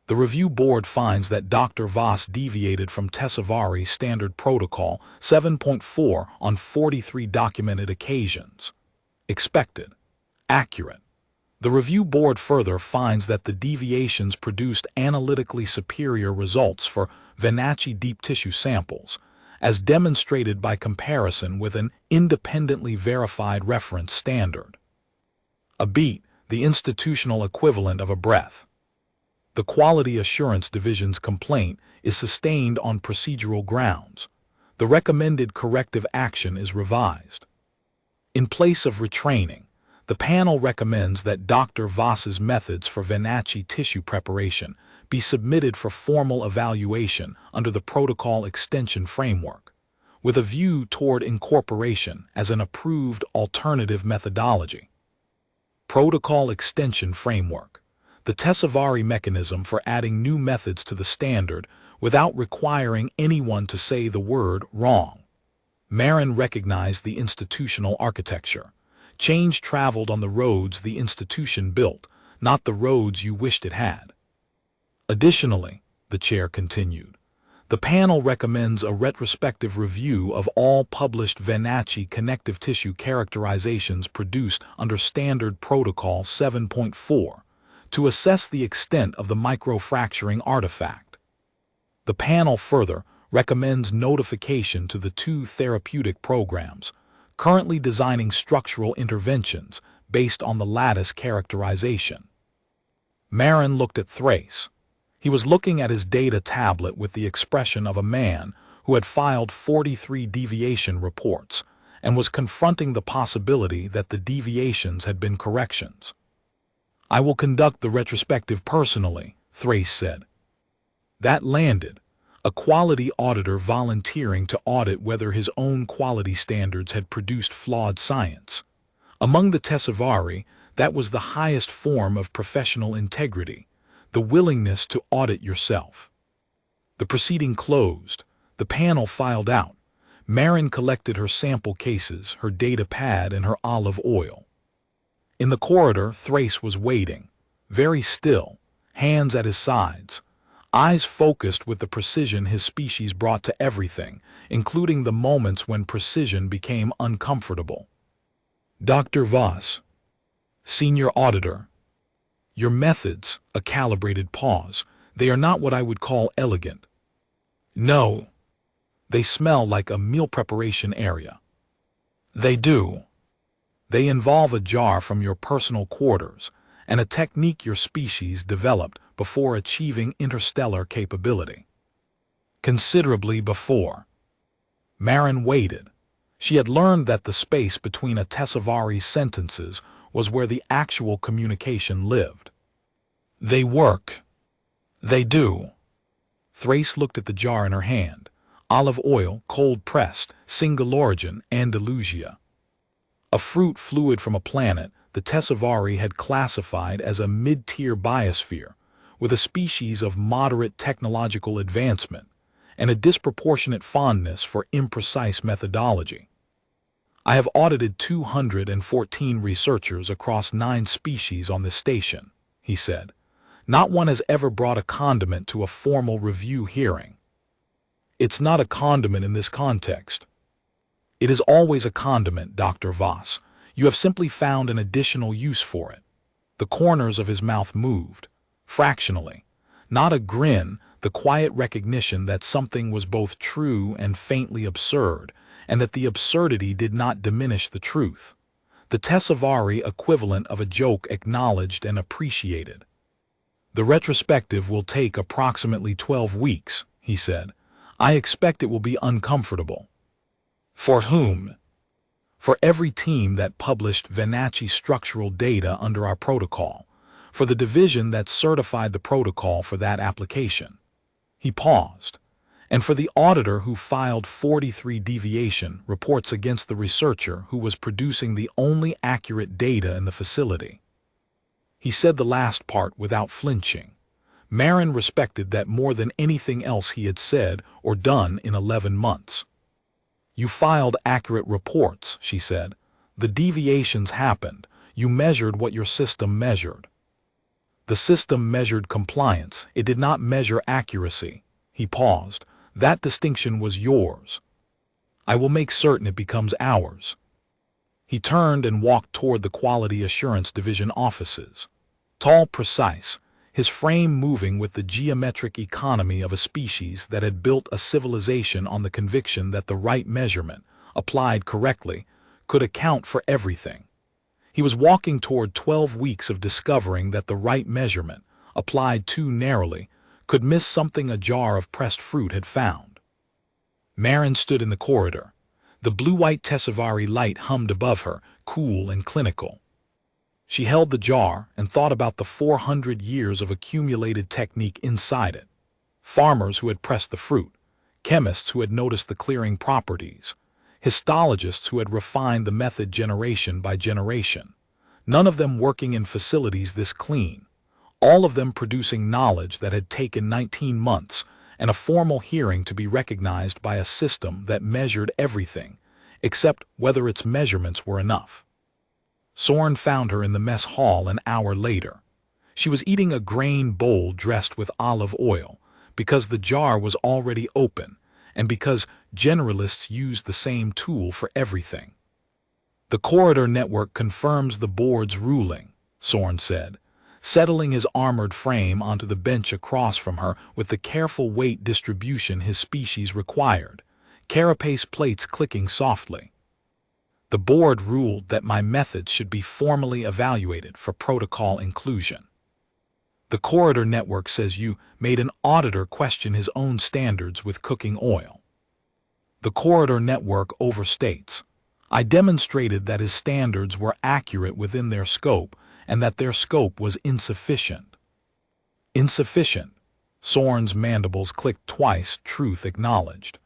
The review board finds that Dr. Voss deviated from Tessavari Standard Protocol 7.4 on 43 documented occasions. Expected. Accurate. The review board further finds that the deviations produced analytically superior results for Venachie deep tissue samples, as demonstrated by comparison with an independently verified reference standard. A beat, the institutional equivalent of a breath. The Quality Assurance Division's complaint is sustained on procedural grounds. The recommended corrective action is revised. In place of retraining, the panel recommends that Dr. Voss's methods for Venachie tissue preparation be submitted for formal evaluation under the Protocol Extension Framework, with a view toward incorporation as an approved alternative methodology. Protocol Extension Framework. The Tessavari mechanism for adding new methods to the standard without requiring anyone to say the word wrong. Maren recognized the institutional architecture. Change traveled on the roads the institution built, not the roads you wished it had. Additionally, the chair continued, the panel recommends a retrospective review of all published Venachie connective tissue characterizations produced under Standard Protocol 7.4. to assess the extent of the microfracturing artifact. The panel further recommends notification to the 2 therapeutic programs, currently designing structural interventions based on the lattice characterization. Maren looked at Thrace. He was looking at his data tablet with the expression of a man who had filed 43 deviation reports and was confronting the possibility that the deviations had been corrections. "I will conduct the retrospective personally," Thrace said. That landed, a quality auditor volunteering to audit whether his own quality standards had produced flawed science. Among the Tessavari, that was the highest form of professional integrity, the willingness to audit yourself. The proceeding closed. The panel filed out. Marin collected her sample cases, her data pad, and her olive oil. In the corridor, Thrace was waiting, very still, hands at his sides, eyes focused with the precision his species brought to everything, including the moments when precision became uncomfortable. "Dr. Voss, Senior Auditor, your methods," a calibrated pause, "they are not what I would call elegant. No, they smell like a meal preparation area. They do. They involve a jar from your personal quarters and a technique your species developed before achieving interstellar capability. Considerably before." Marin waited. She had learned that the space between a Tessavari's sentences was where the actual communication lived. "They work. They do." Thrace looked at the jar in her hand. Olive oil, cold-pressed, single origin, Andalusia. A fruit fluid from a planet the Tessavari had classified as a mid-tier biosphere, with a species of moderate technological advancement and a disproportionate fondness for imprecise methodology. "I have audited 214 researchers across 9 species on this station," he said. "Not one has ever brought a condiment to a formal review hearing." "It's not a condiment in this context." "It is always a condiment, Dr. Voss. You have simply found an additional use for it." The corners of his mouth moved, fractionally. Not a grin, the quiet recognition that something was both true and faintly absurd, and that the absurdity did not diminish the truth. The Tessavari equivalent of a joke acknowledged and appreciated. "The retrospective will take approximately 12 weeks, he said. "I expect it will be uncomfortable." "For whom?" "For every team that published Venacci structural data under our protocol, for the division that certified the protocol for that application." He paused. "And for the auditor who filed 43 deviation reports against the researcher who was producing the only accurate data in the facility." He said the last part without flinching. Marin respected that more than anything else he had said or done in 11 months. "You filed accurate reports," she said. "The deviations happened. You measured what your system measured." "The system measured compliance. It did not measure accuracy." He paused. "That distinction was yours. I will make certain it becomes ours." He turned and walked toward the Quality Assurance Division offices. Tall, precise, his frame moving with the geometric economy of a species that had built a civilization on the conviction that the right measurement, applied correctly, could account for everything. He was walking toward 12 weeks of discovering that the right measurement, applied too narrowly, could miss something a jar of pressed fruit had found. Marin stood in the corridor. The blue-white Tessavari light hummed above her, cool and clinical. She held the jar and thought about the 400 years of accumulated technique inside it. Farmers who had pressed the fruit, chemists who had noticed the clearing properties, histologists who had refined the method generation by generation, none of them working in facilities this clean, all of them producing knowledge that had taken 19 months and a formal hearing to be recognized by a system that measured everything, except whether its measurements were enough. Soren found her in the mess hall an hour later. She was eating a grain bowl dressed with olive oil, because the jar was already open, and because generalists use the same tool for everything. "The corridor network confirms the board's ruling," Soren said, settling his armored frame onto the bench across from her with the careful weight distribution his species required, carapace plates clicking softly. "The board ruled that my methods should be formally evaluated for protocol inclusion." "The corridor network says you made an auditor question his own standards with cooking oil." "The corridor network overstates. I demonstrated that his standards were accurate within their scope and that their scope was insufficient. Insufficient. Soren's mandibles clicked twice, truth acknowledged.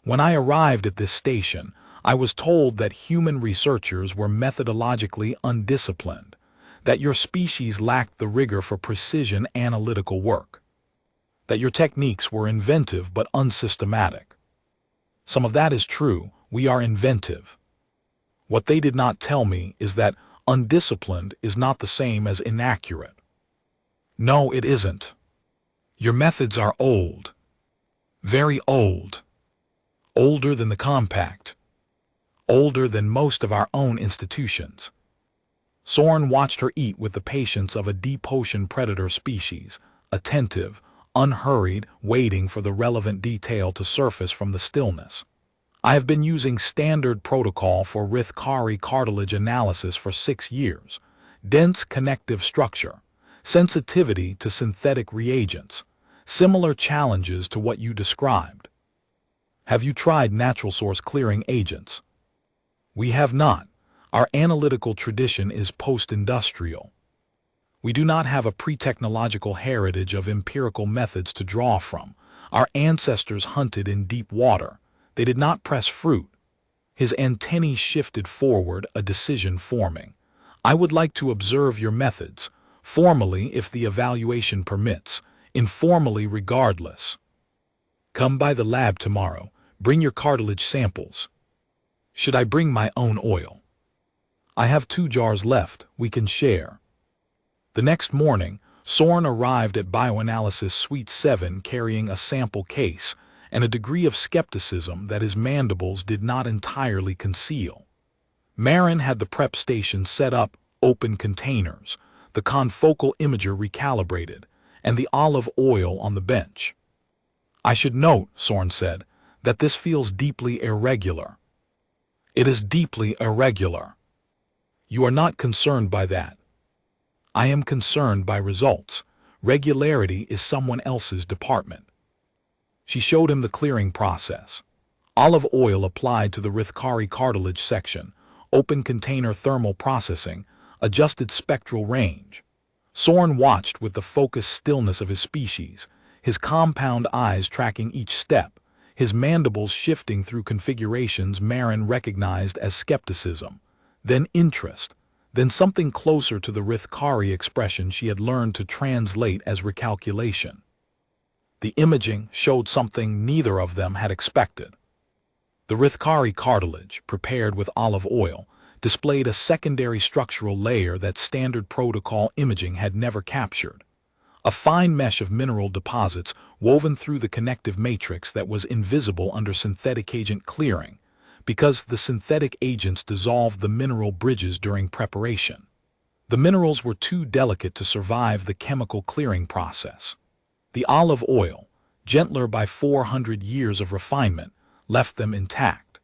When I arrived at this station, I was told that human researchers were methodologically undisciplined, that your species lacked the rigor for precision analytical work, that your techniques were inventive but unsystematic. Some of that is true, we are inventive. What they did not tell me is that undisciplined is not the same as inaccurate. No, it isn't. Your methods are old. Very old. Older than the compact. Older than most of our own institutions. Soren watched her eat with the patience of a deep ocean predator species, attentive, unhurried, waiting for the relevant detail to surface from the stillness. I have been using standard protocol for Rithkari cartilage analysis for 6 years. Dense connective structure, sensitivity to synthetic reagents, similar challenges to what you described. Have you tried natural source clearing agents? We have not. Our analytical tradition is post-industrial. We do not have a pre-technological heritage of empirical methods to draw from. Our ancestors hunted in deep water. They did not press fruit. His antennae shifted forward, a decision forming. I would like to observe your methods, formally if the evaluation permits, informally regardless. Come by the lab tomorrow. Bring your cartilage samples. Should I bring my own oil? I have 2 jars left, we can share. The next morning, Soren arrived at Bioanalysis Suite 7 carrying a sample case and a degree of skepticism that his mandibles did not entirely conceal. Marin had the prep station set up, open containers, the confocal imager recalibrated, and the olive oil on the bench. I should note, Soren said, that this feels deeply irregular. It is deeply irregular. You are not concerned by that. I am concerned by results. Regularity is someone else's department. She showed him the clearing process. Olive oil applied to the Rithkari cartilage section, open container thermal processing, adjusted spectral range. Soren watched with the focused stillness of his species, his compound eyes tracking each step, his mandibles shifting through configurations Marin recognized as skepticism, then interest, then something closer to the Rithkari expression she had learned to translate as recalculation. The imaging showed something neither of them had expected. The Rithkari cartilage, prepared with olive oil, displayed a secondary structural layer that standard protocol imaging had never captured. A fine mesh of mineral deposits woven through the connective matrix that was invisible under synthetic agent clearing, because the synthetic agents dissolved the mineral bridges during preparation. The minerals were too delicate to survive the chemical clearing process. The olive oil, gentler by 400 years of refinement, left them intact.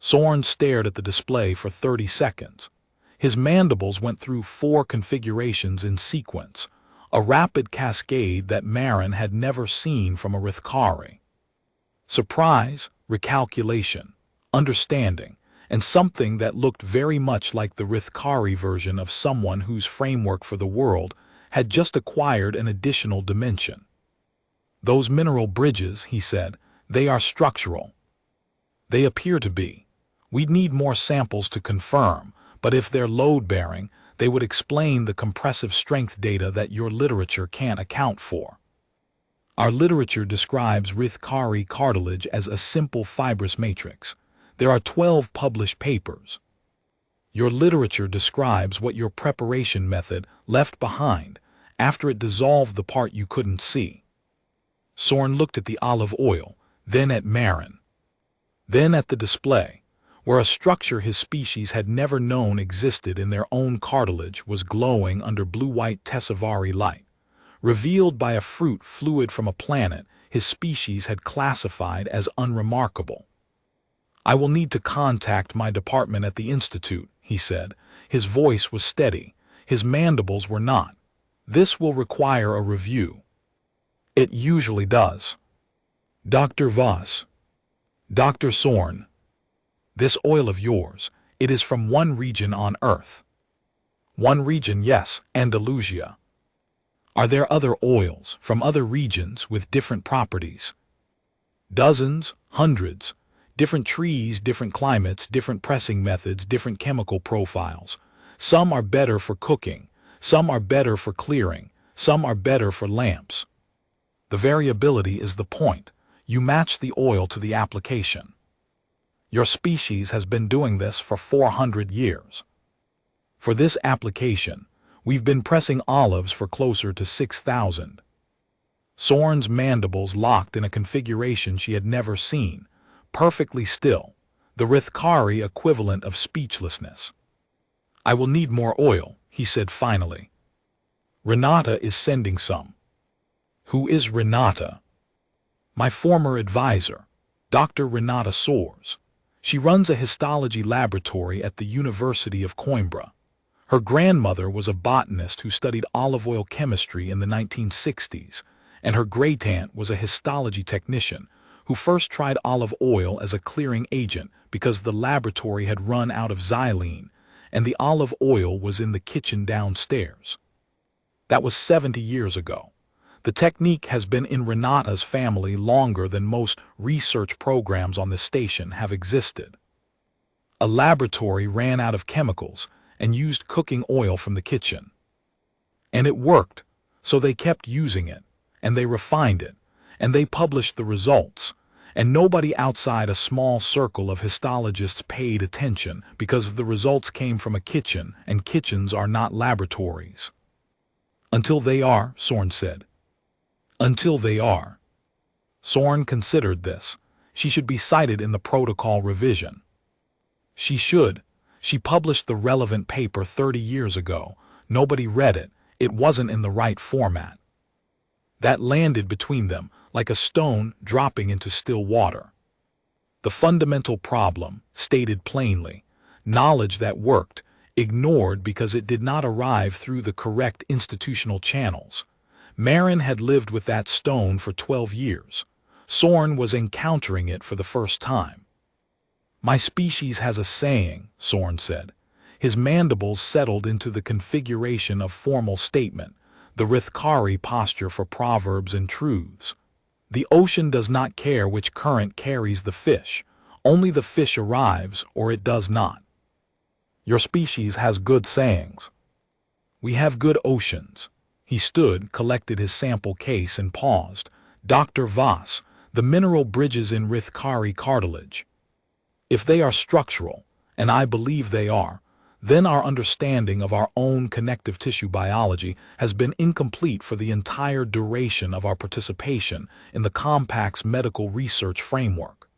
Soren stared at the display for 30 seconds. His mandibles went through 4 configurations in sequence, a rapid cascade that Marin had never seen from a Rithkari. Surprise, recalculation, understanding, and something that looked very much like the Rithkari version of someone whose framework for the world had just acquired an additional dimension. Those mineral bridges, he said, they are structural. They appear to be. We'd need more samples to confirm, but if they're load-bearing, they would explain the compressive strength data that your literature can't account for. Our literature describes Rithkari cartilage as a simple fibrous matrix. There are 12 published papers. Your literature describes what your preparation method left behind after it dissolved the part you couldn't see. Soren looked at the olive oil, then at Marin, then at the display, where a structure his species had never known existed in their own cartilage was glowing under blue-white Tessavari light, revealed by a fruit fluid from a planet his species had classified as unremarkable. I will need to contact my department at the Institute, he said. His voice was steady. His mandibles were not. This will require a review. It usually does. Dr. Voss. Dr. Soren. This oil of yours, it is from one region on Earth. One region, yes, Andalusia. Are there other oils from other regions with different properties? Dozens, hundreds, different trees, different climates, different pressing methods, different chemical profiles. Some are better for cooking, some are better for clearing, some are better for lamps. The variability is the point. You match the oil to the application. Your species has been doing this for 400 years. For this application, we've been pressing olives for closer to 6,000. Soren's mandibles locked in a configuration she had never seen, perfectly still, the Rithkari equivalent of speechlessness. I will need more oil, he said finally. Renata is sending some. Who is Renata? My former advisor, Dr. Renata Soares. She runs a histology laboratory at the University of Coimbra. Her grandmother was a botanist who studied olive oil chemistry in the 1960s, and her great-aunt was a histology technician who first tried olive oil as a clearing agent because the laboratory had run out of xylene, and the olive oil was in the kitchen downstairs. That was 70 years ago. The technique has been in Renata's family longer than most research programs on the station have existed. A laboratory ran out of chemicals and used cooking oil from the kitchen. And it worked, so they kept using it, and they refined it, and they published the results, and nobody outside a small circle of histologists paid attention because the results came from a kitchen, and kitchens are not laboratories. Until they are, Soren said. Until they are. Soren considered this. She should be cited in the protocol revision. She should. She published the relevant paper 30 years ago. Nobody read it. It wasn't in the right format. That landed between them like a stone dropping into still water. The fundamental problem, stated plainly, knowledge that worked, ignored because it did not arrive through the correct institutional channels. Maren had lived with that stone for 12 years. Soren was encountering it for the first time. My species has a saying, Soren said. His mandibles settled into the configuration of formal statement, the Rithkari posture for proverbs and truths. The ocean does not care which current carries the fish. Only the fish arrives or it does not. Your species has good sayings. We have good oceans. He stood, collected his sample case, and paused. Dr. Voss, the mineral bridges in Rithkari cartilage. If they are structural, and I believe they are, then our understanding of our own connective tissue biology has been incomplete for the entire duration of our participation in the Compact's medical research framework.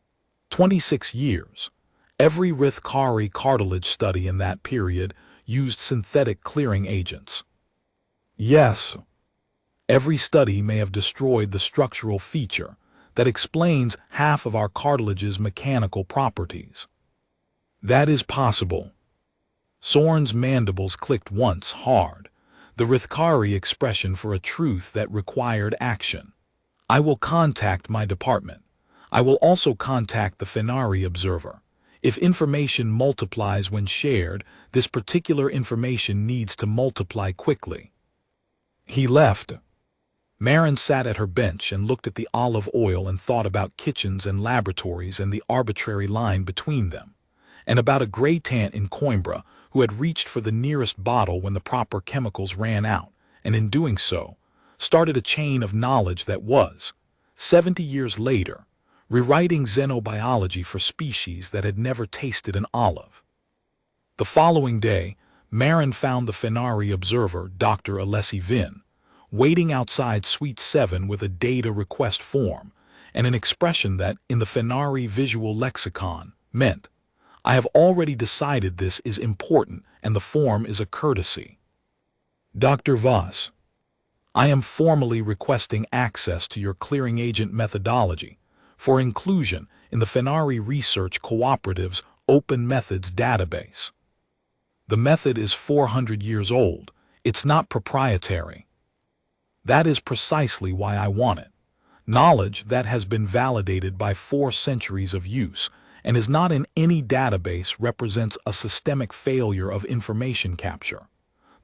26 years. Every Rithkari cartilage study in that period used synthetic clearing agents. Yes, every study may have destroyed the structural feature that explains half of our cartilage's mechanical properties. That is possible. Soren's mandibles clicked once hard, the Rithkari expression for a truth that required action. I will contact my department. I will also contact the Fenari observer. If information multiplies when shared, this particular information needs to multiply quickly. He left. Maren sat at her bench and looked at the olive oil and thought about kitchens and laboratories and the arbitrary line between them, and about a great-aunt in Coimbra who had reached for the nearest bottle when the proper chemicals ran out, and in doing so, started a chain of knowledge that was, 70 years later, rewriting xenobiology for species that had never tasted an olive. The following day, Maren found the Fenari observer, Dr. Alessi Vin, waiting outside Suite 7 with a data request form and an expression that, in the Fenari visual lexicon, meant, I have already decided this is important and the form is a courtesy. Dr. Voss, I am formally requesting access to your clearing agent methodology for inclusion in the Fenari Research Cooperative's Open Methods database. The method is 400 years old. It's not proprietary. That is precisely why I want it. Knowledge that has been validated by 4 centuries of use and is not in any database represents a systemic failure of information capture.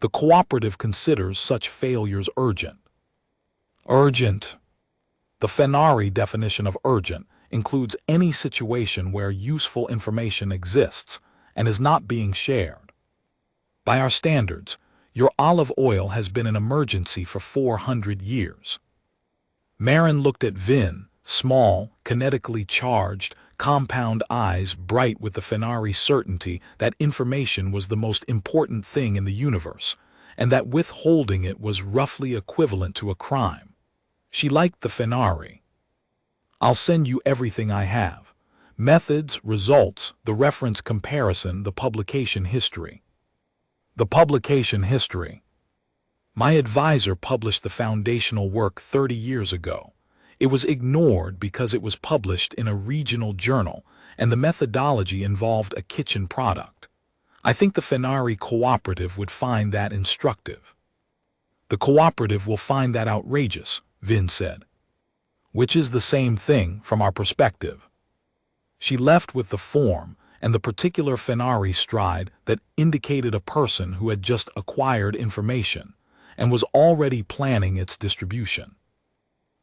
The cooperative considers such failures urgent. Urgent. The Fenari definition of urgent includes any situation where useful information exists and is not being shared. By our standards, your olive oil has been an emergency for 400 years. Marin looked at Vin, small, kinetically charged, compound eyes bright with the Fenari certainty that information was the most important thing in the universe, and that withholding it was roughly equivalent to a crime. She liked the Fenari. I'll send you everything I have. Methods, results, the reference comparison, the publication history. The publication history. My advisor published the foundational work 30 years ago. It was ignored because it was published in a regional journal, and the methodology involved a kitchen product. I think the Fenari Cooperative would find that instructive. The cooperative will find that outrageous, Vin said. Which is the same thing from our perspective. She left with the form and the particular Fenari stride that indicated a person who had just acquired information and was already planning its distribution.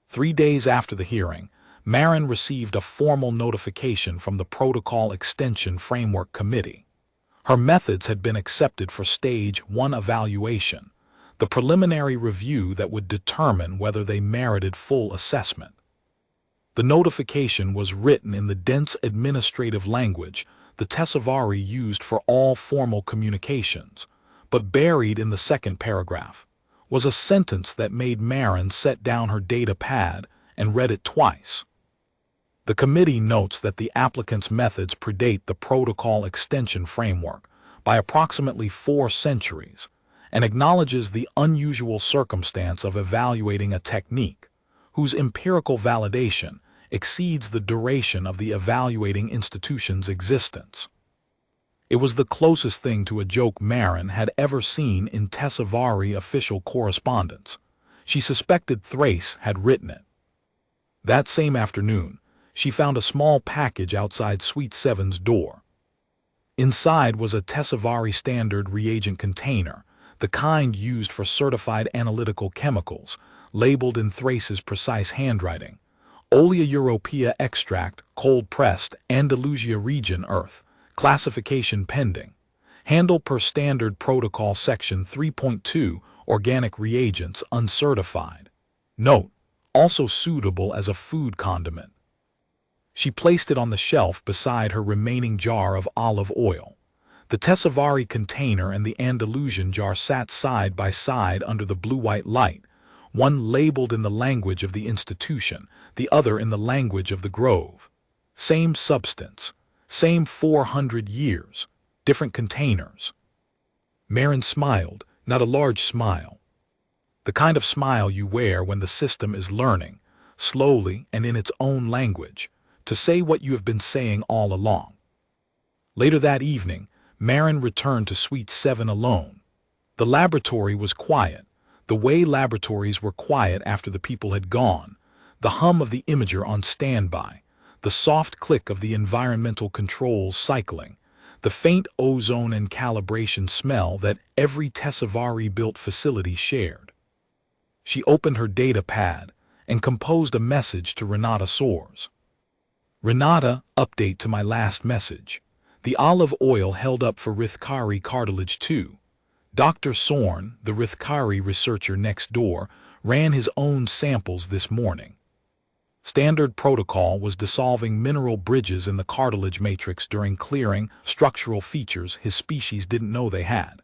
3 days after the hearing, Marin received a formal notification from the Protocol Extension Framework Committee. Her methods had been accepted for Stage 1 evaluation, the preliminary review that would determine whether they merited full assessment. The notification was written in the dense administrative language the Tessavari used for all formal communications, but buried in the second paragraph was a sentence that made Marin set down her data pad and read it twice. The committee notes that the applicant's methods predate the Protocol Extension Framework by approximately 4 centuries and acknowledges the unusual circumstance of evaluating a technique whose empirical validation exceeds the duration of the evaluating institution's existence. It was the closest thing to a joke Marin had ever seen in Tessavari official correspondence. She suspected Thrace had written it. That same afternoon, she found a small package outside Suite 7's door. Inside was a Tessavari standard reagent container, the kind used for certified analytical chemicals, labeled in Thrace's precise handwriting. Olea Europea extract, cold-pressed, Andalusia region, Earth. Classification pending. Handle per Standard Protocol Section 3.2, Organic Reagents, uncertified. Note, also suitable as a food condiment. She placed it on the shelf beside her remaining jar of olive oil. The Tessavari container and the Andalusian jar sat side by side under the blue-white light, one labeled in the language of the institution, the other in the language of the grove. Same substance, same 400 years, different containers. Marin smiled, not a large smile. The kind of smile you wear when the system is learning, slowly and in its own language, to say what you have been saying all along. Later that evening, Marin returned to Suite 7 alone. The laboratory was quiet, the way laboratories were quiet after the people had gone, the hum of the imager on standby, the soft click of the environmental controls cycling, the faint ozone and calibration smell that every Tessavari-built facility shared. She opened her data pad and composed a message to Renata Soares. Renata, update to my last message. The olive oil held up for Rithkari cartilage 2. Dr. Sorn, the Rithkari researcher next door, ran his own samples this morning. Standard protocol was dissolving mineral bridges in the cartilage matrix during clearing structural features his species didn't know they had.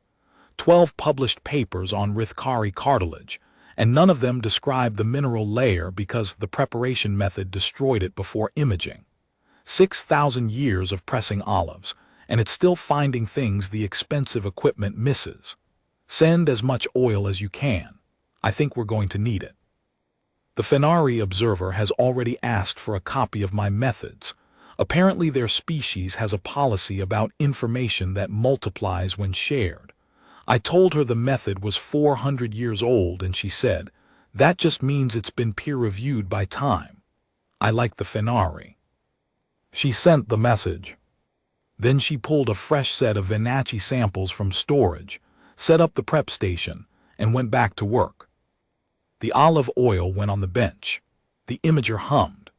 12 published papers on Rithkari cartilage, and none of them described the mineral layer because the preparation method destroyed it before imaging. 6,000 years of pressing olives, and it's still finding things the expensive equipment misses. Send as much oil as you can. I think we're going to need it. The Fenari Observer has already asked for a copy of my methods. Apparently their species has a policy about information that multiplies when shared. I told her the method was 400 years old and she said, that just means it's been peer-reviewed by Time. I like the Fenari. She sent the message. Then she pulled a fresh set of Venachie samples from storage, set up the prep station, and went back to work. The olive oil went on the bench. The imager hummed.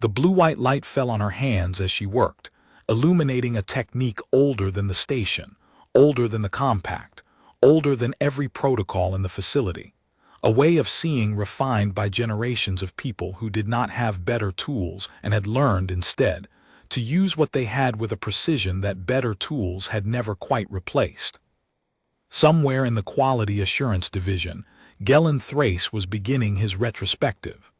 The blue-white light fell on her hands as she worked, illuminating a technique older than the station, older than the compact, older than every protocol in the facility. A way of seeing refined by generations of people who did not have better tools and had learned, instead, to use what they had with a precision that better tools had never quite replaced. Somewhere in the Quality Assurance Division, Gelen Thrace was beginning his retrospective.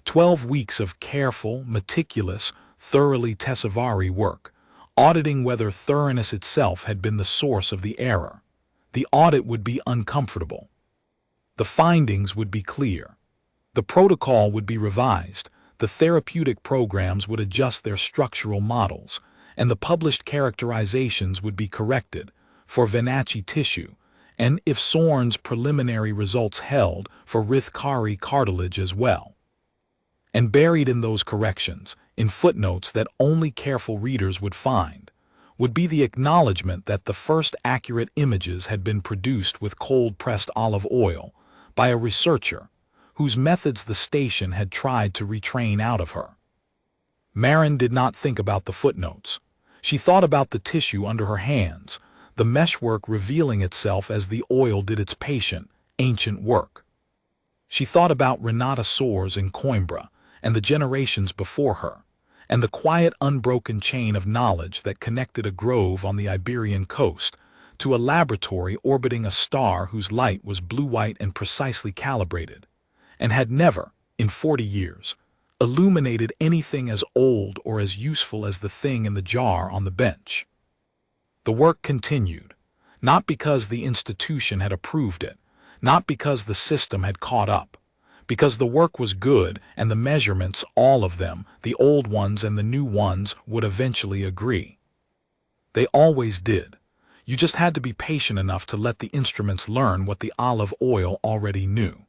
12 weeks of careful, meticulous, thoroughly Tessavari work, auditing whether thoroughness itself had been the source of the error. The audit would be uncomfortable. The findings would be clear. The protocol would be revised, the therapeutic programs would adjust their structural models, and the published characterizations would be corrected for Venachie tissue, and if Sorn's preliminary results held, for Rithkari cartilage as well. And buried in those corrections, in footnotes that only careful readers would find, would be the acknowledgement that the first accurate images had been produced with cold-pressed olive oil by a researcher whose methods the station had tried to retrain out of her. Marin did not think about the footnotes. She thought about the tissue under her hands, the meshwork revealing itself as the oil did its patient, ancient work. She thought about Renata Soares in Coimbra and the generations before her, and the quiet unbroken chain of knowledge that connected a grove on the Iberian coast to a laboratory orbiting a star whose light was blue-white and precisely calibrated, and had never, in 40 years, illuminated anything as old or as useful as the thing in the jar on the bench. The work continued, not because the institution had approved it, not because the system had caught up, because the work was good and the measurements, all of them, the old ones and the new ones, would eventually agree. They always did. You just had to be patient enough to let the instruments learn what the olive oil already knew.